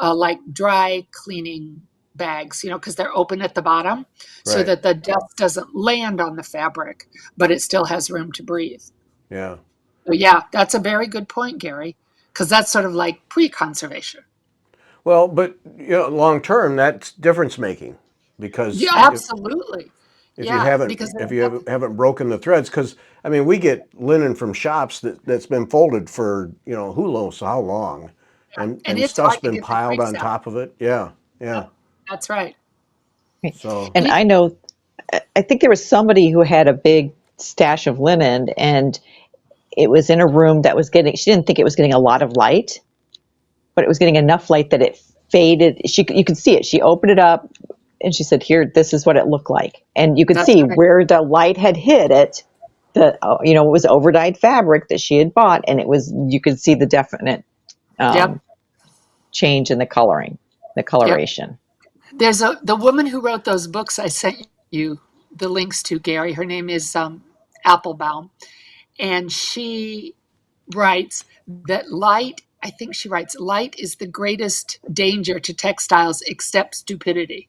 like dry cleaning bags, because they're open at the bottom so Right. that the dust doesn't land on the fabric, but it still has room to breathe. Yeah. So yeah, that's a very good point, Gary, because that's sort of like pre-conservation. Well, but long term, that's difference making, Yeah, because absolutely. if you Yeah, haven't because haven't broken the threads, because I mean, we get linen from shops that's been folded for who knows how long, and and it's stuff's hard to been get the piled crease on out. top of it. Yeah, yeah. Yep, that's right. So And I know, I think there was somebody who had a big stash of linen, and it was in a room that was getting, she didn't think it was getting a lot of light, but it was getting enough light that it faded. You could see it. She opened it up and she said, "Here, this is what it looked like." And you could That's see right. where the light had hit it. It was overdyed fabric that she had bought, and you could see the definite Yep, um, change in the coloring, the yep. coloration. There's the woman who wrote those books I sent you the links to, Gary. Her name is Applebaum, and she writes that light. I think she writes light is the greatest danger to textiles except stupidity.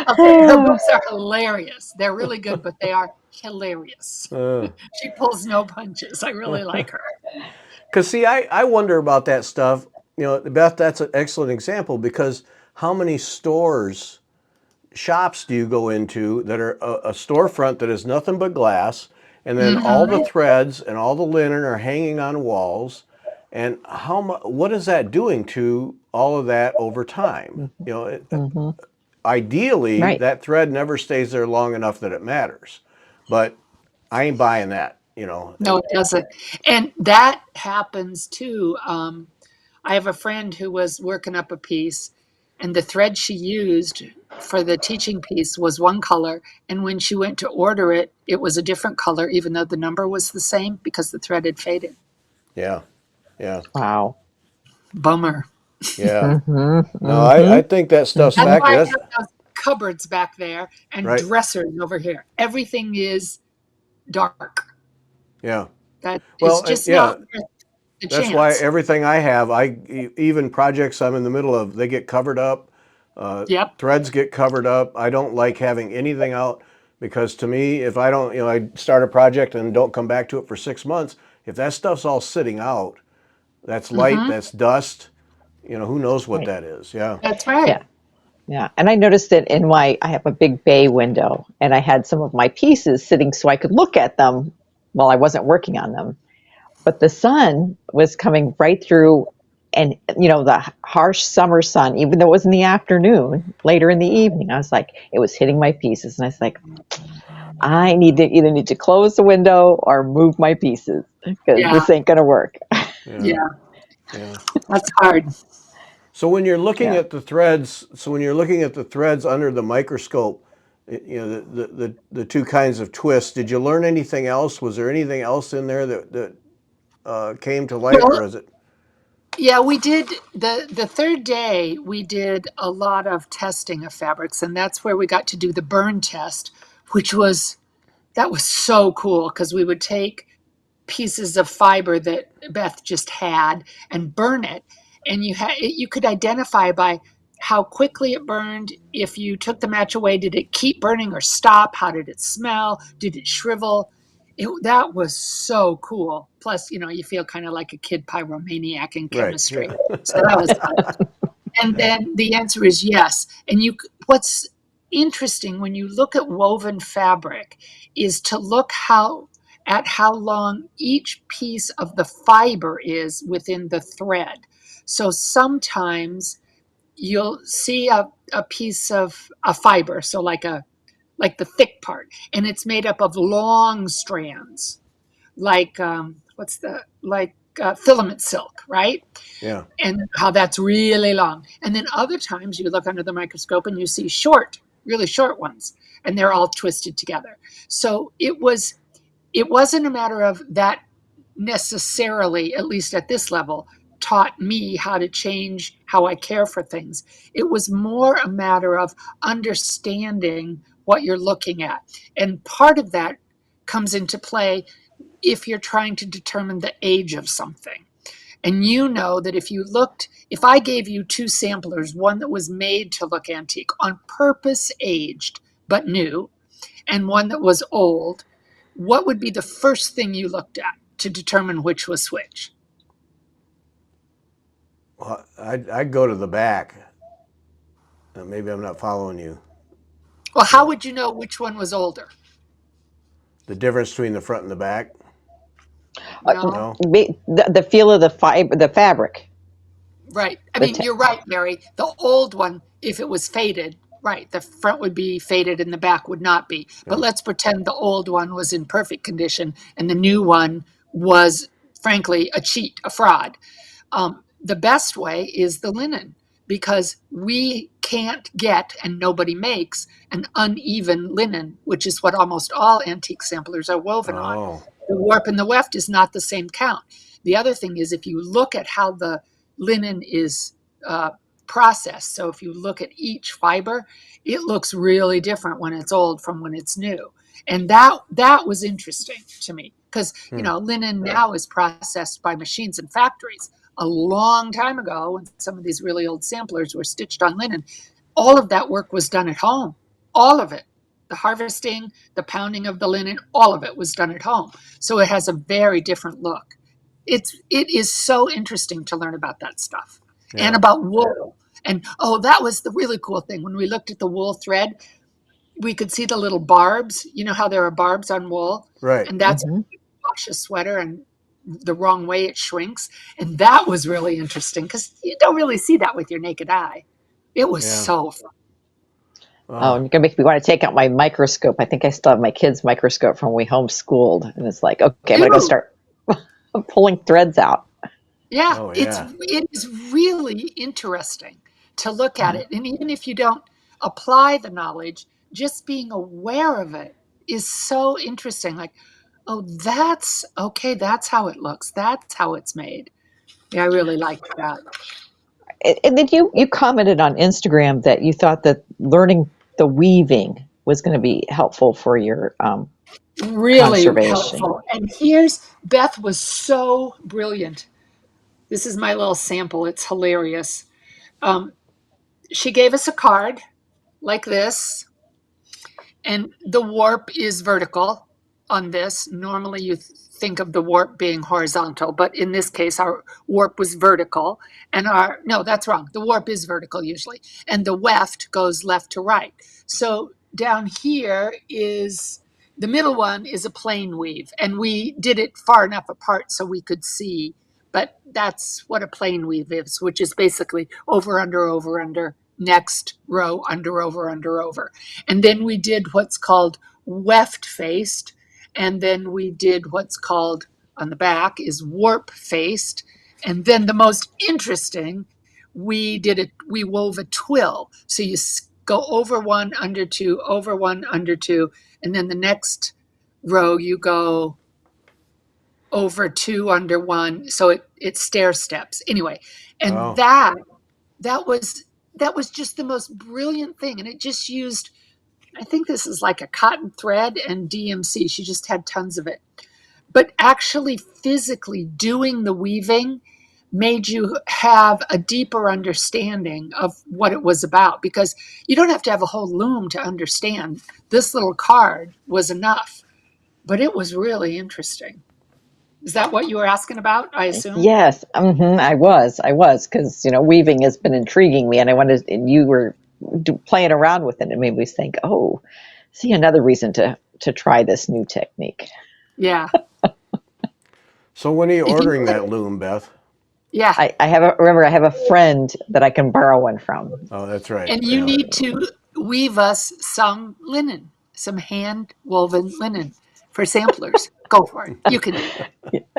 Okay, her Oh, books are hilarious. They're really good, but they are hilarious. uh, She pulls no punches. I really like her. because see, I wonder about that stuff. Beth, that's an excellent example, because how many shops do you go into that are a storefront that is nothing but glass, and then all the Hmm. threads and all the linen are hanging on walls, and what is that doing to all of that over time? hmm. Ideally, Right. that thread never stays there long enough that it matters, but I ain't buying that. No, it doesn't. And that happens too. I have a friend who was working up a piece, and the thread she used for the teaching piece was one color, and when she went to order it, it was a different color, even though the number was the same because the thread had faded. Yeah. Yeah. Wow. Bummer. Yeah. Mm-hmm. No, Mm-hmm. I think that stuff's That's factory. why I That's have those cupboards back there and right. dressers over here. Everything is dark. Yeah. That is Well, and just yeah, not worth the that's why chance. everything I have, even projects I'm in the middle of, they get covered up. Yep. Threads get covered up. I don't like having anything out because to me, if I don't, I start a project and don't come back to it for 6 months, if that stuff's all sitting out, that's light, Mm-hmm. that's dust, who knows what Right. that is. Yeah. That's right. Yeah. Yeah. And I noticed that I have a big bay window, and I had some of my pieces sitting so I could look at them while I wasn't working on them. But the sun was coming right through, and the harsh summer sun, even though it was in the afternoon, later in the evening, I was like, it was hitting my pieces, and I was like, I either need to close the window or move my pieces because Yeah. this ain't gonna work. Yeah. Yeah. Yeah. That's hard. So when you're looking Yeah. at the threads, under the microscope, the two kinds of twists, did you learn anything else? Was there anything else in there that came to light, or Well, is it? yeah, we did the third day we did a lot of testing of fabrics, and that's where we got to do the burn test, which was that was so cool because we would take pieces of fiber that Beth just had and burn it. And you could identify by how quickly it burned. If you took the match away, did it keep burning or stop? How did it smell? Did it shrivel? That was so cool. Plus, you feel kind of like a kid pyromaniac in Right. chemistry. Yeah. So that was fun. And then the answer is yes. And what's interesting when you look at woven fabric is to look at how long each piece of the fiber is within the thread. So sometimes you'll see a piece of a fiber, so like the thick part, and it's made up of long strands, like filament silk, right? Yeah. And how that's really long. And then other times you look under the microscope and you see short, really short ones, and they're all twisted together. So it wasn't a matter of that necessarily, at least at this level, taught me how to change how I care for things. It was more a matter of understanding what you're looking at. And part of that comes into play if you're trying to determine the age of something. And you know that if I gave you two samplers, one that was made to look antique, on purpose aged but new, and one that was old, what would be the first thing you looked at to determine which was which? Well, I'd go to the back. Maybe I'm not following you. Well, how would you know which one was older? The difference between the front and the back? No. No? The feel of the fiber, the fabric. Right. I The mean, you're right, Mary. The old one, if it was faded, right, the front would be faded and the back would not be. But Yeah. let's pretend the old one was in perfect condition and the new one was, frankly, a cheat, a fraud. The best way is the linen because we can't get, and nobody makes, an uneven linen, which is what almost all antique samplers are woven on. Oh. The warp and the weft is not the same count. The other thing is if you look at how the linen is processed, so if you look at each fiber, it looks really different when it's old from when it's new. And that was interesting to me because linen now is processed by machines in factories. A long time ago, when some of these really old samplers were stitched on linen, all of that work was done at home. All of it. The harvesting, the pounding of the linen, all of it was done at home. So it has a very different look. It is so interesting to learn about that stuff and Yeah. about wool. And that was the really cool thing. When we looked at the wool thread, we could see the little barbs. You know how there are barbs on wool? Right. And that's Mm-hmm. wash a sweater and the wrong way it shrinks. And that was really interesting because you don't really see that with your naked eye. It was Yeah. so fun. Oh, Wow. and you're gonna make me want to take out my microscope. I think I still have my kid's microscope from when we homeschooled, and it's like, okay, I'm gonna go Dude, start pulling threads out. yeah, Oh, yeah. it is really interesting to look at it. And even if you don't apply the knowledge, just being aware of it is so interesting. Like, oh, that's okay. That's how it looks. That's how it's made. Yeah, I really like that. And then you commented on Instagram that you thought that learning the weaving was going to be helpful for your Really conservation. helpful. And here's Beth was so brilliant. This is my little sample. It's hilarious. Um, she gave us a card like this, and the warp is vertical on this. Normally, you think of the warp being horizontal, but in this case, our warp was vertical. And no, that's wrong. The warp is vertical usually, and the weft goes left to right. So down here is the middle one is a plain weave, and we did it far enough apart so we could see. But that's what a plain weave is, which is basically over, under, next row, under, over. And then we did what's called weft faced. And then we did what's called on the back is warp faced. And then the most interesting, we wove a twill. So you go over one, under two, over one, under two. And then the next row, you go over two, under one. So it stair steps. Anyway, and Oh. that was just the most brilliant thing. And it just used, I think this is like a cotton thread and DMC. She just had tons of it. But actually physically doing the weaving made you have a deeper understanding of what it was about, because you don't have to have a whole loom to understand. This little card was enough, but it was really interesting. Is that what you were asking about, I assume? Yes, I was, because weaving has been intriguing me, and I wanted, and you were playing around with it, and made me think, oh, see another reason to try this new technique. Yeah. So when are you If you- ordering that loom, Beth? Yeah. I have a friend that I can borrow one from. Oh, that's right. And you Yeah. need to weave us some linen, some hand woven linen for samplers. Go for it. You can.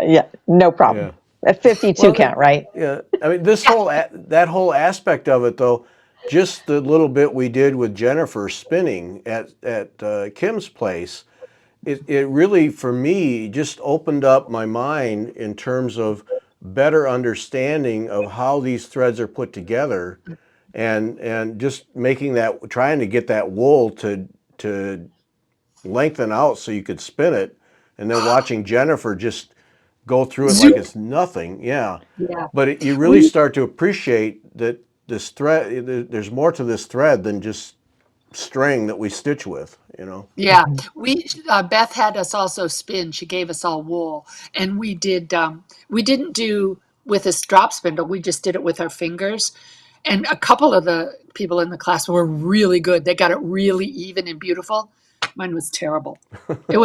Yeah, no problem. Yeah. At 52 Well, count, right? Yeah, I mean, that whole aspect of it, though, just the little bit we did with Jennifer spinning at Kim's place, it really, for me, just opened up my mind in terms of better understanding of how these threads are put together, and just trying to get that wool to lengthen out so you could spin it, and then watching Jennifer just go through it like Zoop. it's nothing. Yeah. Yeah. But you really We start to appreciate that this thread, there's more to this thread than just string that we stitch with, Yeah, we Beth had us also spin. She gave us all wool, and we did. We didn't do with a drop spindle. We just did it with our fingers. And a couple of the people in the class were really good. They got it really even and beautiful. Mine was terrible. And it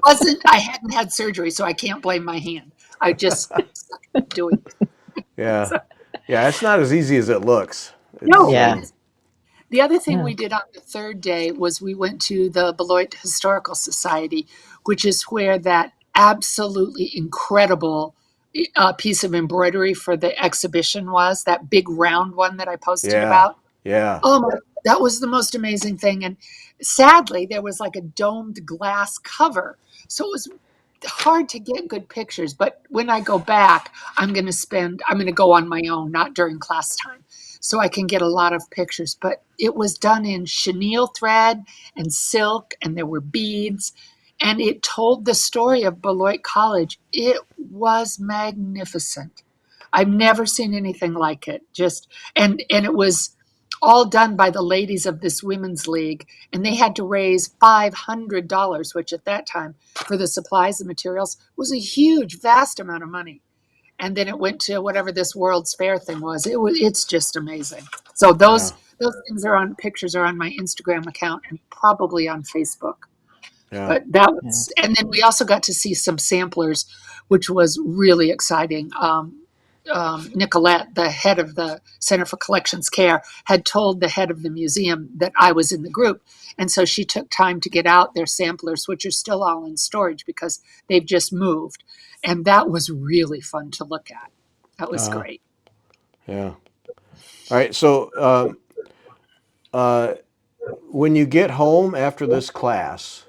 wasn't. I hadn't had surgery, so I can't blame my hand. I just sucked at doing it. Yeah. Yeah, it's not as easy as it looks. It's No, Yeah. the other thing Yeah. we did on the third day was we went to the Beloit Historical Society, which is where that absolutely incredible piece of embroidery for the exhibition was, that big round one that I posted yeah. about. Yeah. Oh my, that was the most amazing thing. And sadly, there was like a domed glass cover. So it was hard to get good pictures. But when I go back, I'm going to go on my own, not during class time, so I can get a lot of pictures. But it was done in chenille thread and silk, and there were beads. And it told the story of Beloit College. It was magnificent. I've never seen anything like it. And it was all done by the ladies of this women's league, and they had to raise $500, which at that time for the supplies and materials was a huge, vast amount of money. And then it went to whatever this World's Fair thing was. It's just amazing. So Yeah. those pictures are on my Instagram account and probably on Facebook. Yeah. But and then we also got to see some samplers, which was really exciting. Nicolette, the head of the Center for Collections Care, had told the head of the museum that I was in the group. And so she took time to get out their samplers, which are still all in storage because they've just moved. And that was really fun to look at. That was great. Yeah. All right. So uh, when you get home after this class,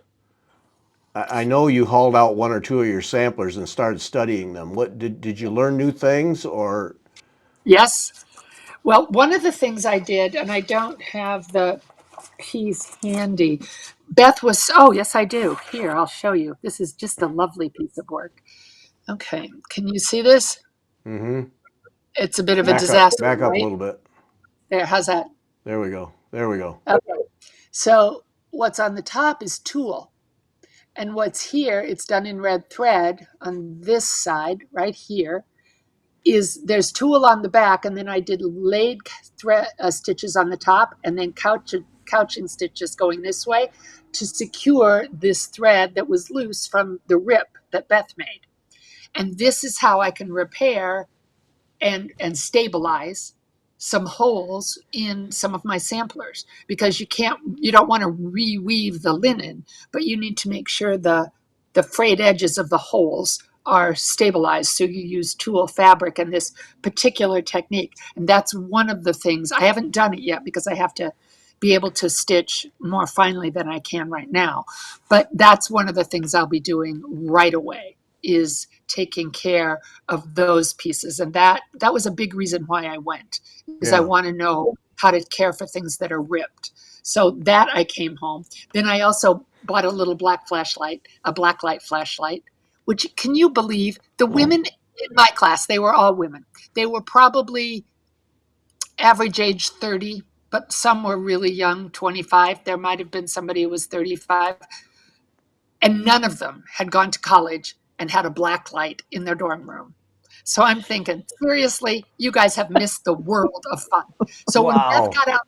I know you hauled out one or two of your samplers and started studying them. What did you learn new things or? Yes. Well, one of the things I did, and I don't have the piece handy. Beth was, oh, yes, I do. Here, I'll show you. This is just a lovely piece of work. Okay. Can you see this? Mm-hmm. It's a bit of a Yes. disaster, Back up a right? little bit. There, how's that? There we go. There we go. Okay. So what's on the top is tool. And what's here, it's done in red thread on this side, right here, is there's tulle on the back, and then I did laid thread stitches on the top, and then couching stitches going this way to secure this thread that was loose from the rip that Beth made. And this is how I can repair and stabilize some holes in some of my samplers, because you don't want to reweave the linen, but you need to make sure the frayed edges of the holes are stabilized. So you use tulle fabric and this particular technique. And that's one of the things I haven't done it yet because I have to be able to stitch more finely than I can right now. But that's one of the things I'll be doing right away, is taking care of those pieces. And that was a big reason why I went, is I Yeah. want to know how to care for things that are ripped. So that I came home. Then I also bought a little a blacklight flashlight, which, can you believe, the women in my class, they were all women. They were probably average age 30, but some were really young, 25. There might have been somebody who was 35. And none of them had gone to college and had a black light in their dorm room. So I'm thinking, seriously, you guys have missed the world of fun. So when Beth Wow. got out,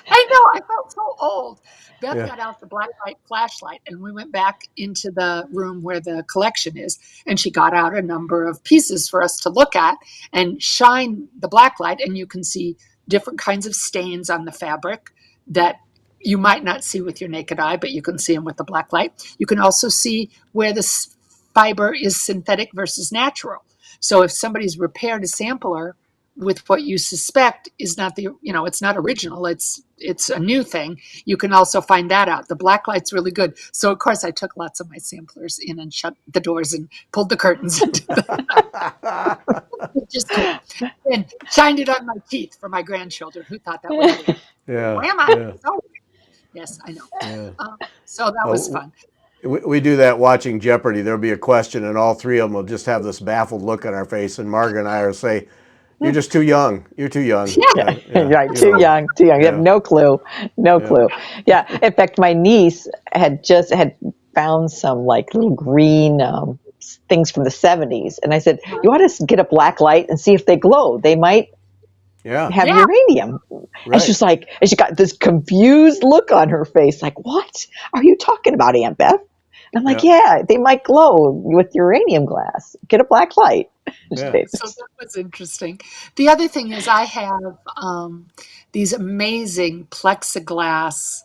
I know, I felt so old. Beth Yeah. got out the black light flashlight, and we went back into the room where the collection is, and she got out a number of pieces for us to look at and shine the black light, and you can see different kinds of stains on the fabric that you might not see with your naked eye, but you can see them with the black light. You can also see where the fiber is synthetic versus natural. So if somebody's repaired a sampler with what you suspect is not it's not original, it's a new thing, you can also find that out. The black light's really good. So of course I took lots of my samplers in and shut the doors and pulled the curtains and which is cool. And shined it on my teeth for my grandchildren who thought that was weird. Yeah. Grandma, Yeah. so yes, I know. Yeah. So that was Oh, fun. we do that watching Jeopardy. There'll be a question, and all three of them will just have this baffled look on our face, and Margaret and I will say, "You're just too young. You're too young." Yeah. Yeah, Yeah. right. You Too know. young, too young. You have Yeah. no clue, no Yeah. clue. Yeah. In fact, my niece had found some like little green things from the 70s, and I said, "You ought to get a black light and see if they glow. They might Yeah. have Yeah. uranium." And Right. and she got this confused look on her face, like, "What are you talking about, Aunt Beth?" And I'm like, Yeah. "Yeah, they might glow with uranium glass. Get a black light." Yeah. So that was interesting. The other thing is I have these amazing plexiglass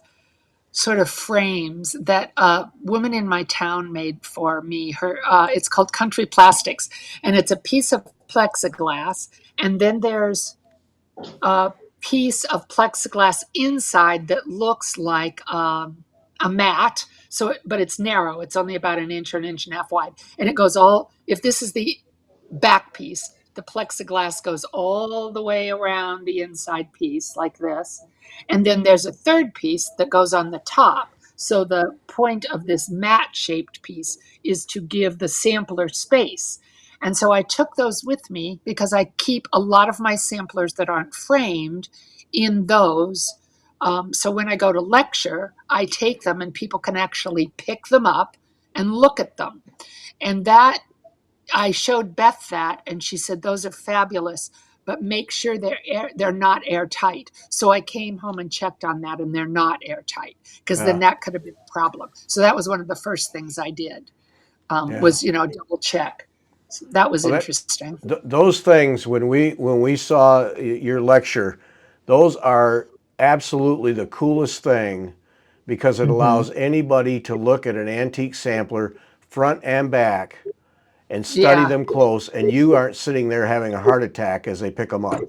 sort of frames that a woman in my town made for me. It's called Country Plastics, and it's a piece of plexiglass, and then there's a piece of plexiglass inside that looks like a mat. But it's narrow. It's only about an inch or an inch and a half wide, and it goes all. If this is the back piece, the plexiglass goes all the way around the inside piece like this. And then there's a third piece that goes on the top. So the point of this mat shaped piece is to give the sampler space. And so I took those with me because I keep a lot of my samplers that aren't framed in those. So when I go to lecture, I take them and people can actually pick them up and look at them. And that I showed Beth that, and she said, "Those are fabulous, but make sure they're not airtight." So I came home and checked on that, and they're not airtight, because then Yeah. that could have been a problem. So that was one of the first things I did, Yeah. was double check. So that was Well, that interesting. those things when we saw your lecture, those are absolutely the coolest thing because it Hmm. allows anybody to look at an antique sampler front and back and study Yeah, them close, and you aren't sitting there having a heart attack as they pick them up.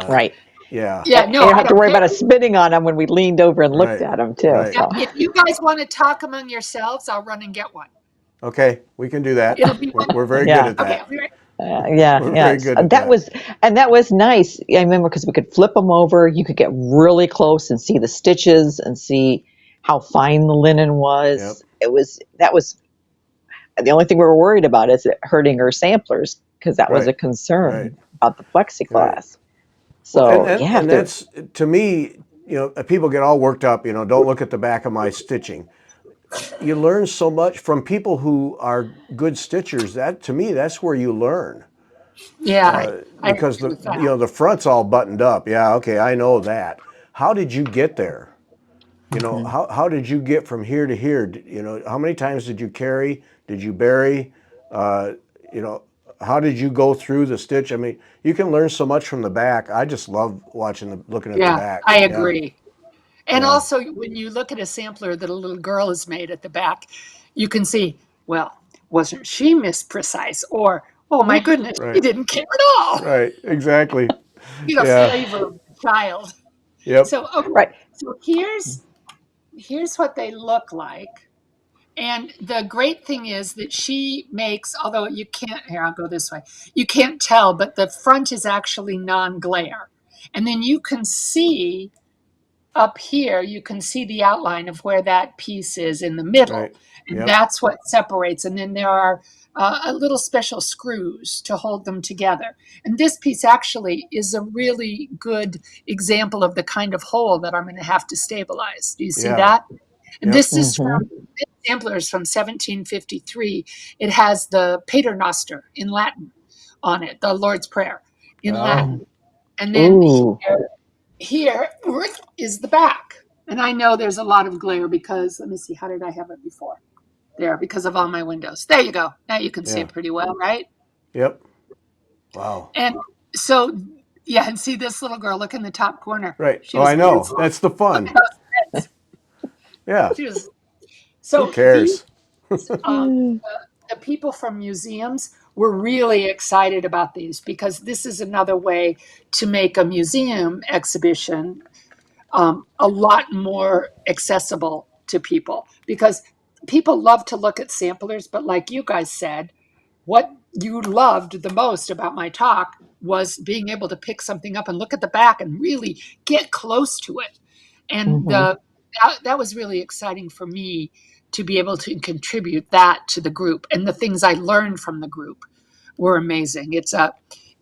Right. Yeah. Yeah, And you no, don't I have to don't worry care. about us spitting on them when we leaned over and looked Right. at them too. Right. So, If you guys want to talk among yourselves, I'll run and get one. Okay, we can do that. It'll be We're very wonderful. good yeah. at Okay, that. I'll be right. Yeah, We're yeah. very good at That that. was, and that was nice. I remember because we could flip them over. You could get really close and see the stitches and see how fine the linen Yep. was. That was the only thing we were worried about is it hurting our samplers because that was Right. a Right. concern about the Right. plexiglass. Well, So yeah, and if they're that's to me, people get all worked up. Don't look at the back of my stitching. You learn so much from people who are good stitchers. That to me, that's where you learn. Yeah, I Because agree with that. the front's all buttoned up. Yeah, okay, I know that. How did you get there? Mhm. How did you get from here to here? How many times did you carry? Did you bury? Uh, you know, how did you go through the stitch? I mean, you can learn so much from the back. I just love looking at the Yeah, back. I Yeah, agree. And yeah, also, when you look at a sampler that a little girl has made at the back, you can see, well, wasn't she misprecise? Or, oh my goodness, she right, didn't care at all. right, exactly. Yeah, Flavor of the child. yep, So, okay, Right. so here's what they look like. And the great thing is that she makes, although you can't, here, I'll go this way. You can't tell, but the front is actually non-glare. And then you can see up here, you can see the outline of where that piece is in the middle. right, And yep, that's what separates. And then there are a little special screws to hold them together. And this piece actually is a really good example of the kind of hole that I'm going to have to stabilize. Do you see yeah, that? And yep, this sampler is from 1753. It has the Paternoster in Latin on it, the Lord's Prayer in oh, Mm. Latin. And then Ooh. here is the back. And I know there's a lot of glare because, let me see, how did I have it before? There, because of all my windows. There you go. Now you can see yeah, it pretty well, right? yep, wow, And so, yeah, and see this little girl, look in the top corner. right. She Oh, was I know. dancing. That's the Look at fun. those heads. Yeah, She was, who so these, cares? um, the people from museums were really excited about these because this is another way to make a museum exhibition a lot more accessible to people because people love to look at samplers, but like you guys said, what you loved the most about my talk was being able to pick something up and look at the back and really get close to it. And Mhm. that was really exciting for me to be able to contribute that to the group. And the things I learned from the group were amazing.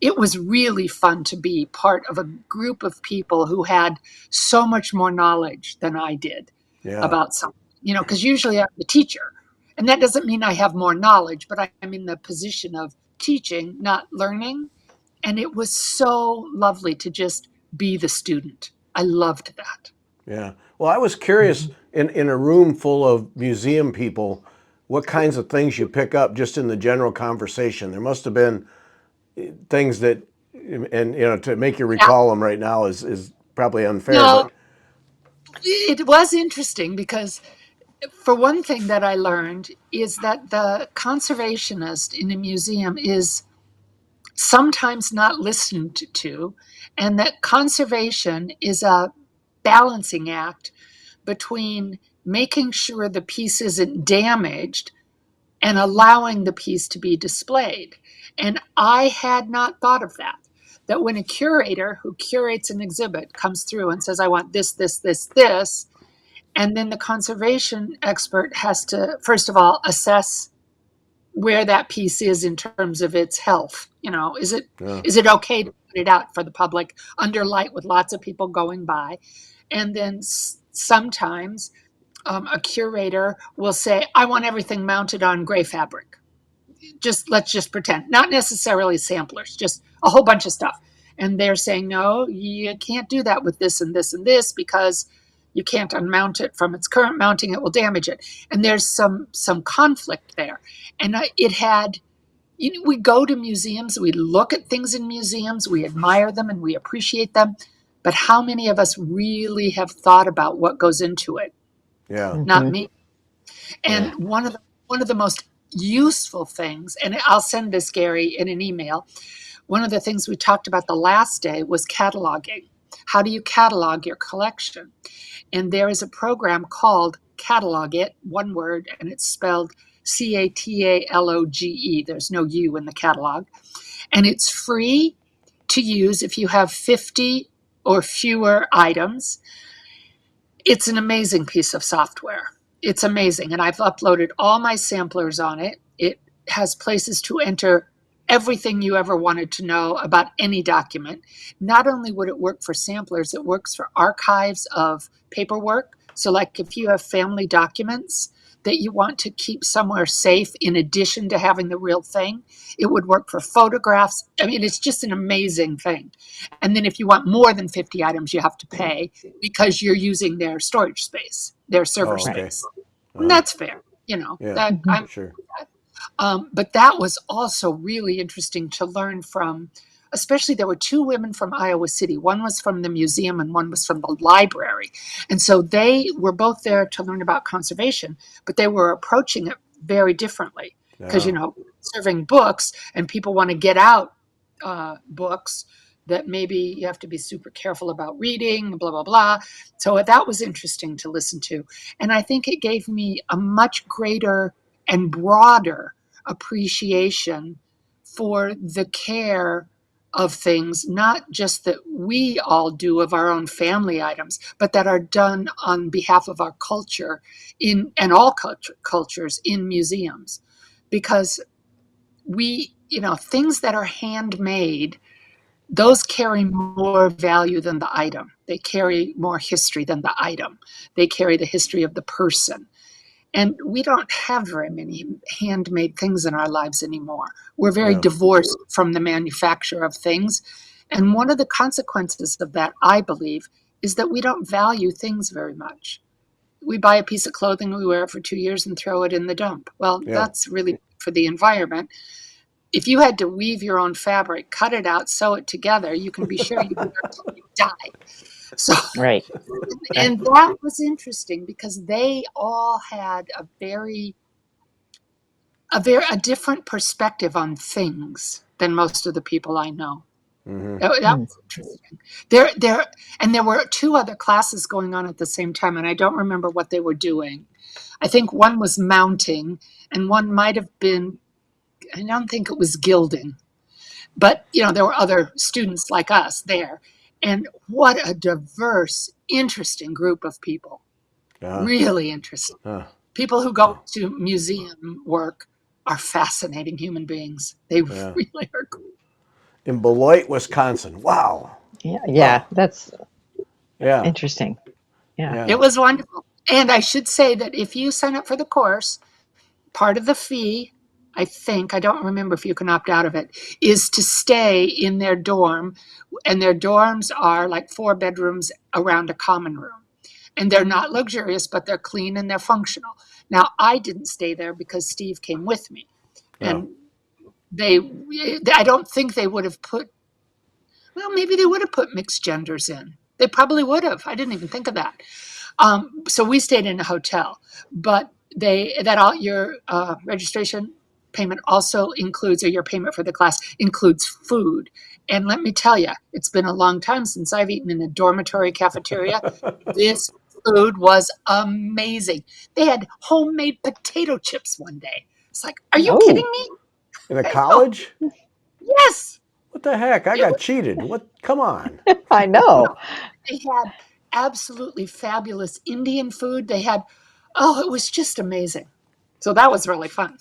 It was really fun to be part of a group of people who had so much more knowledge than I did Yeah, about something, because usually I'm the teacher. And that doesn't mean I have more knowledge, but I'm in the position of teaching, not learning. And it was so lovely to just be the student. I loved that. yeah. Well, I was curious in a room full of museum people, what kinds of things you pick up just in the general conversation. There must have been things that, and to make you Yeah. recall them right now is probably unfair, No, but it was interesting because, for one thing, that I learned is that the conservationist in a museum is sometimes not listened to, and that conservation is a balancing act between making sure the piece isn't damaged and allowing the piece to be displayed. And I had not thought of that. That when a curator who curates an exhibit comes through and says, I want this, this, this, this, and then the conservation expert has to, first of all, assess where that piece is in terms of its health. Is it yeah, is it okay to put it out for the public under light with lots of people going by? And then sometimes a curator will say, I want everything mounted on gray fabric. Let's just pretend, not necessarily samplers, just a whole bunch of stuff. And they're saying, no, you can't do that with this and this and this because you can't unmount it from its current mounting, it will damage it. And there's some conflict there. And it had, we go to museums, we look at things in museums, we admire them and we appreciate them, but how many of us really have thought about what goes into it? yeah, Not Mhm. me. yeah, And one of the most useful things, and I'll send this, Gary, in an email. one of the things we talked about the last day was cataloging. How do you catalog your collection? And there is a program called Catalog It, one word, and it's spelled Cataloge. There's no U in the catalog. And it's free to use if you have 50 or fewer items. It's an amazing piece of software. It's amazing. And I've uploaded all my samplers on it. It has places to enter everything you ever wanted to know about any document. Not only would it work for samplers, it works for archives of paperwork. So like if you have family documents that you want to keep somewhere safe in addition to having the real thing, it would work for photographs. I mean, it's just an amazing thing. And then if you want more than 50 items, you have to pay because you're using their storage space, their server space. And that's fair, that I'm Sure. but that was also really interesting to learn from, especially there were two women from Iowa City. One was from the museum and one was from the library. And so they were both there to learn about conservation, but they were approaching it very differently because, serving books and people want to get out books that maybe you have to be super careful about reading, blah, blah, blah. So that was interesting to listen to. And I think it gave me a much greater and broader appreciation for the care of things, not just that we all do of our own family items, but that are done on behalf of our culture and all cultures in museums. Because things that are handmade, those carry more value than the item. They carry more history than the item. They carry the history of the person. And we don't have very many handmade things in our lives anymore. We're very divorced from the manufacture of things. And one of the consequences of that, I believe, is that we don't value things very much. We buy a piece of clothing, we wear it for 2 years and throw it in the dump. Well, that's really for the environment. If you had to weave your own fabric, cut it out, sew it together, you can be sure you'd wear it until you die. So, Right. and that was interesting because they all had a different perspective on things than most of the people I know. That was interesting. There were two other classes going on at the same time, and I don't remember what they were doing. I think one was mounting, and one might have been, I don't think it was gilding. But, there were other students like us there. And what a diverse, interesting group of people. Really interesting. People who go to museum work are fascinating human beings. They really are cool. In Beloit, Wisconsin. Wow. Yeah, that's Yeah. interesting. Yeah. It was wonderful. And I should say that if you sign up for the course, part of the fee, I think, I don't remember if you can opt out of it, is to stay in their dorm. And their dorms are like 4 bedrooms around a common room. And they're not luxurious, but they're clean and they're functional. Now, I didn't stay there because Steve came with me. And I don't think they would have maybe they would have put mixed genders in. They probably would have. I didn't even think of that. So we stayed in a hotel, but your registration payment also includes, or your payment for the class includes food. And let me tell you, it's been a long time since I've eaten in a dormitory cafeteria. This food was amazing. They had homemade potato chips one day. It's like, are you kidding me? In a college? Yes. What the heck? I got cheated. What? Come on. I know. They had absolutely fabulous Indian food. It was just amazing. So that was really fun.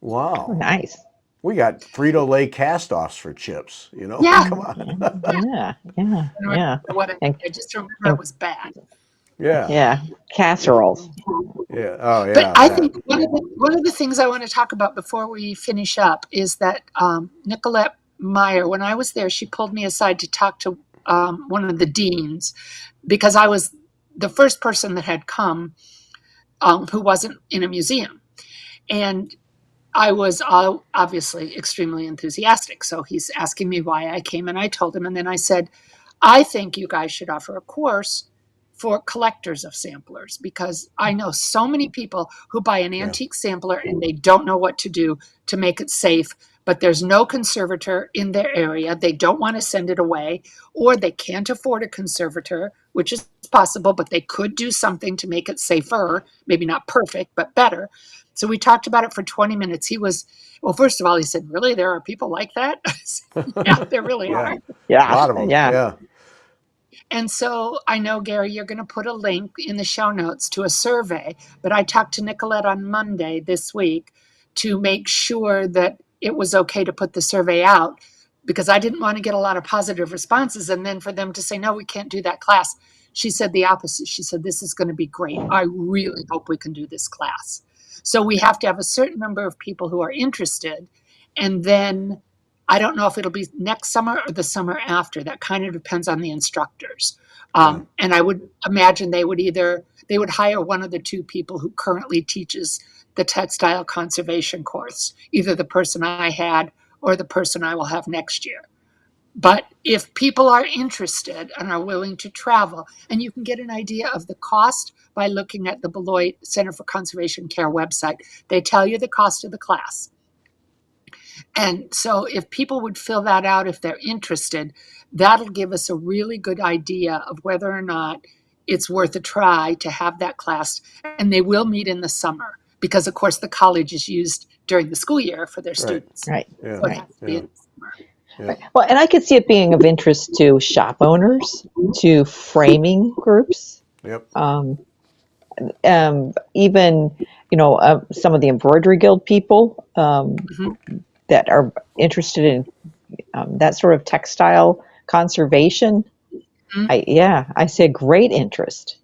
Wow. Oh, nice. We got Frito-Lay cast-offs for chips, Yeah. Come on. Yeah. I just remember it was bad. Yeah. Casseroles. Yeah. Oh, yeah. But I think one of the things I want to talk about before we finish up is that Nicolette Meyer, when I was there, she pulled me aside to talk to one of the deans because I was the first person that had come who wasn't in a museum. And I was obviously extremely enthusiastic. So he's asking me why I came, and I told him. And then I said, I think you guys should offer a course for collectors of samplers because I know so many people who buy an antique sampler and they don't know what to do to make it safe but there's no conservator in their area. They don't want to send it away, or they can't afford a conservator, which is possible, but they could do something to make it safer, maybe not perfect, but better. So we talked about it for 20 minutes. He was, well, first of all, he said, really, there are people like that? Yeah, there really Yeah. are. A Yeah. lot of them. Yeah. Yeah. And so I know, Gary, you're going to put a link in the show notes to a survey, but I talked to Nicolette on Monday this week to make sure that it was okay to put the survey out, because I didn't want to get a lot of positive responses and then for them to say, no, we can't do that class. She said the opposite. She said, this is going to be great. I really hope we can do this class. So we have to have a certain number of people who are interested. And then I don't know if it'll be next summer or the summer after. That kind of depends on the instructors. Yeah. And I would imagine they would hire one of the two people who currently teaches the textile conservation course, either the person I had or the person I will have next year. But if people are interested and are willing to travel, and you can get an idea of the cost by looking at the Beloit Center for Conservation Care website, they tell you the cost of the class. And so if people would fill that out, if they're interested, that'll give us a really good idea of whether or not it's worth a try to have that class. And they will meet in the summer because, of course, the college is used during the school year for their students. Right. Yeah. So it Right. has to be in the summer. Yeah. Well, and I could see it being of interest to shop owners, to framing groups, Yep. even some of the embroidery guild people Mhm. that are interested in that sort of textile conservation. Mhm. I see a great interest.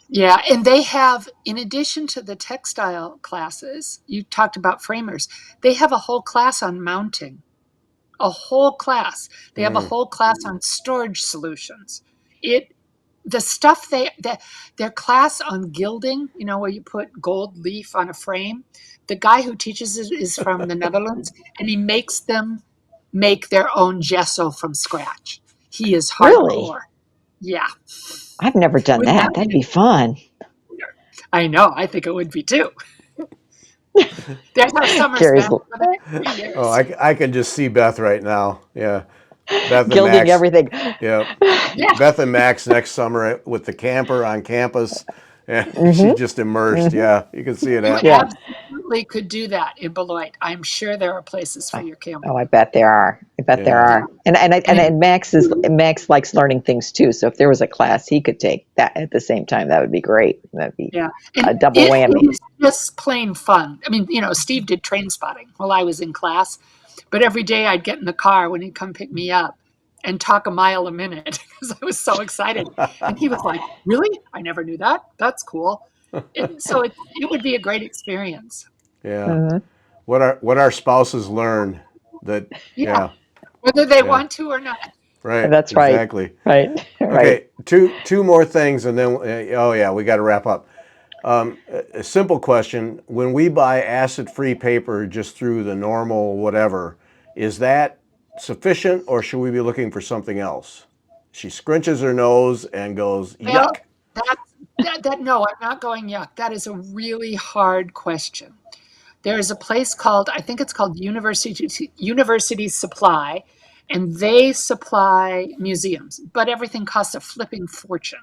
Yeah, and they have, in addition to the textile classes, you talked about framers, they have a whole class on mounting, a whole class. They have a whole class on storage solutions. It the stuff their class on gilding, where you put gold leaf on a frame, the guy who teaches it is from the Netherlands, and he makes them make their own gesso from scratch. He is Really? hardcore. Yeah. I've never done Wouldn't that. that That'd be be fun. I know. I think it would be too. There's our summer's Gary's best for the next 3 Oh, years. I can just see Beth right now. Yeah. Beth and gilding Max. everything. Yeah. Yeah. Beth and Max next summer with the camper on campus. Yeah. She's Hmm. just immersed. Hmm. Yeah. You can see it You Yeah. happening. absolutely could do that in Beloit. I'm sure there are places for your camper. Oh, I bet there are. I bet there Yeah. are. And Max likes learning things too. So if there was a class he could take that at the same time, that would be great. That'd be Yeah. a And double it whammy. is just plain fun. I mean, Steve did train spotting while I was in class, but every day I'd get in the car when he'd come pick me up and talk a mile a minute because I was so excited. And he was like, really? I never knew that. That's cool. It would be a great experience. Yeah. Hmm. What our spouses learn that, Yeah. yeah. Whether they Yeah. want to or not. Right. That's right. Exactly. Right. Right. Okay. Two more things and then, oh yeah, we got to wrap up. A simple question. When we buy acid-free paper just through the normal whatever, is that sufficient or should we be looking for something else? She scrunches her nose and goes, Well, yuck. no, I'm not going yuck. That is a really hard question. There is a place called, I think it's called University Supply, and they supply museums, but everything costs a flipping fortune.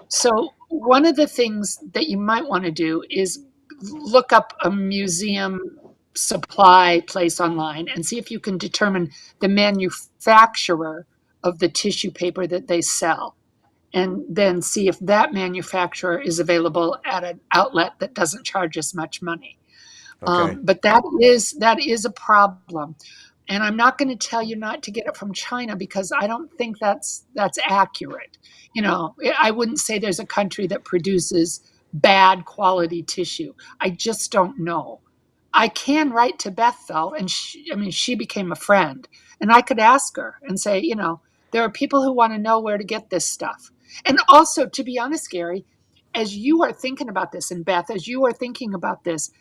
So one of the things that you might want to do is look up a museum supply place online and see if you can determine the manufacturer of the tissue paper that they sell, and then see if that manufacturer is available at an outlet that doesn't charge as much money. Okay. But that is a problem, and I'm not going to tell you not to get it from China because I don't think that's accurate. I wouldn't say there's a country that produces bad quality tissue. I just don't know. I can write to Beth though, and she became a friend, and I could ask her and say, there are people who want to know where to get this stuff. And also, to be honest, Gary, as you are thinking about this, and Beth, as you are thinking about this,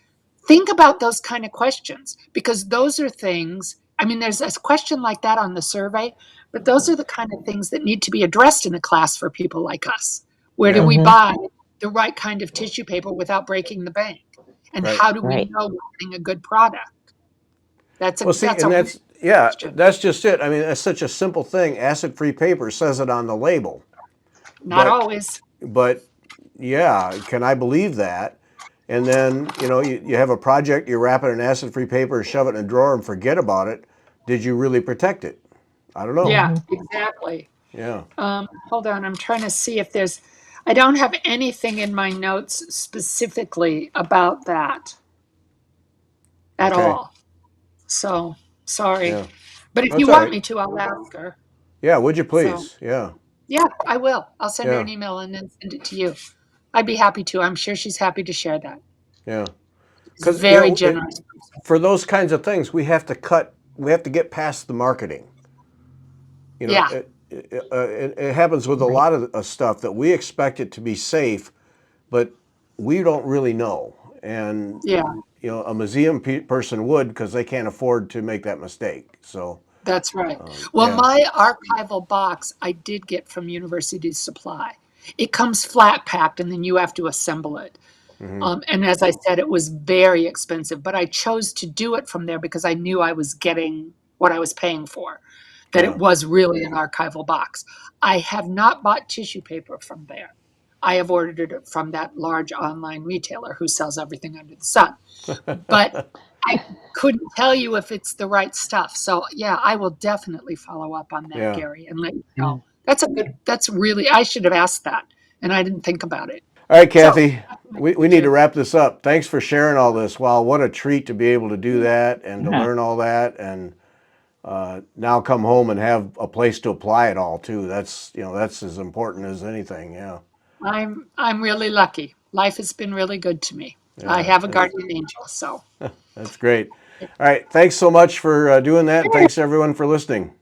think about those kind of questions because those are things. I mean, there's a question like that on the survey, but those are the kind of things that need to be addressed in a class for people like us. Where do Yeah. we Hmm. buy the right kind of tissue paper without breaking the bank? And Right. how do we Right. know we're getting a good product? Well, see, that's and a real question. that's just it. I mean, that's such a simple thing. Acid-free paper says it on the label, Not but always. but yeah, can I believe that? And then you have a project, you wrap it in acid-free paper, shove it in a drawer, and forget about it. Did you really protect it? I don't know. Yeah, exactly. Yeah. Hold on, I'm trying to see if there's. I don't have anything in my notes specifically about that at Okay. all. So sorry, Yeah. but if That's you all want right. me to, I'll ask her. Yeah. Would you So please? Yeah. yeah, I will. I'll send her Yeah. an email and then send it to you. I'd be happy to. I'm sure she's happy to share that. Yeah. She's Because very generous. for those kinds of things, we have to get past the marketing. You know, Yeah, it happens with a lot of stuff that we expect it to be safe, but we don't really know. And yeah, a museum person would because they can't afford to make that mistake. So that's right. Well, yeah, my archival box I did get from University Supply. It comes flat packed and then you have to assemble it. hmm, And as I said, it was very expensive, but I chose to do it from there because I knew I was getting what I was paying for, that it yeah, was really an archival box. I have not bought tissue paper from there. I have ordered it from that large online retailer who sells everything under the sun. But I couldn't tell you if it's the right stuff. So, yeah, I will definitely follow up on that, yeah. Gary, and let you know. That's really, I should have asked that, and I didn't think about it. All right, So, Kathy, we need to do. wrap this up. Thanks for sharing all this. Wow, what a treat to be able to do that and to learn all that, and now come home and have a place to apply it all too. That's as important as anything. Yeah, I'm really lucky. Life has been really good to me. I yeah, have a guardian angel, so that's great. All right, thanks so much for doing that, and thanks everyone for listening.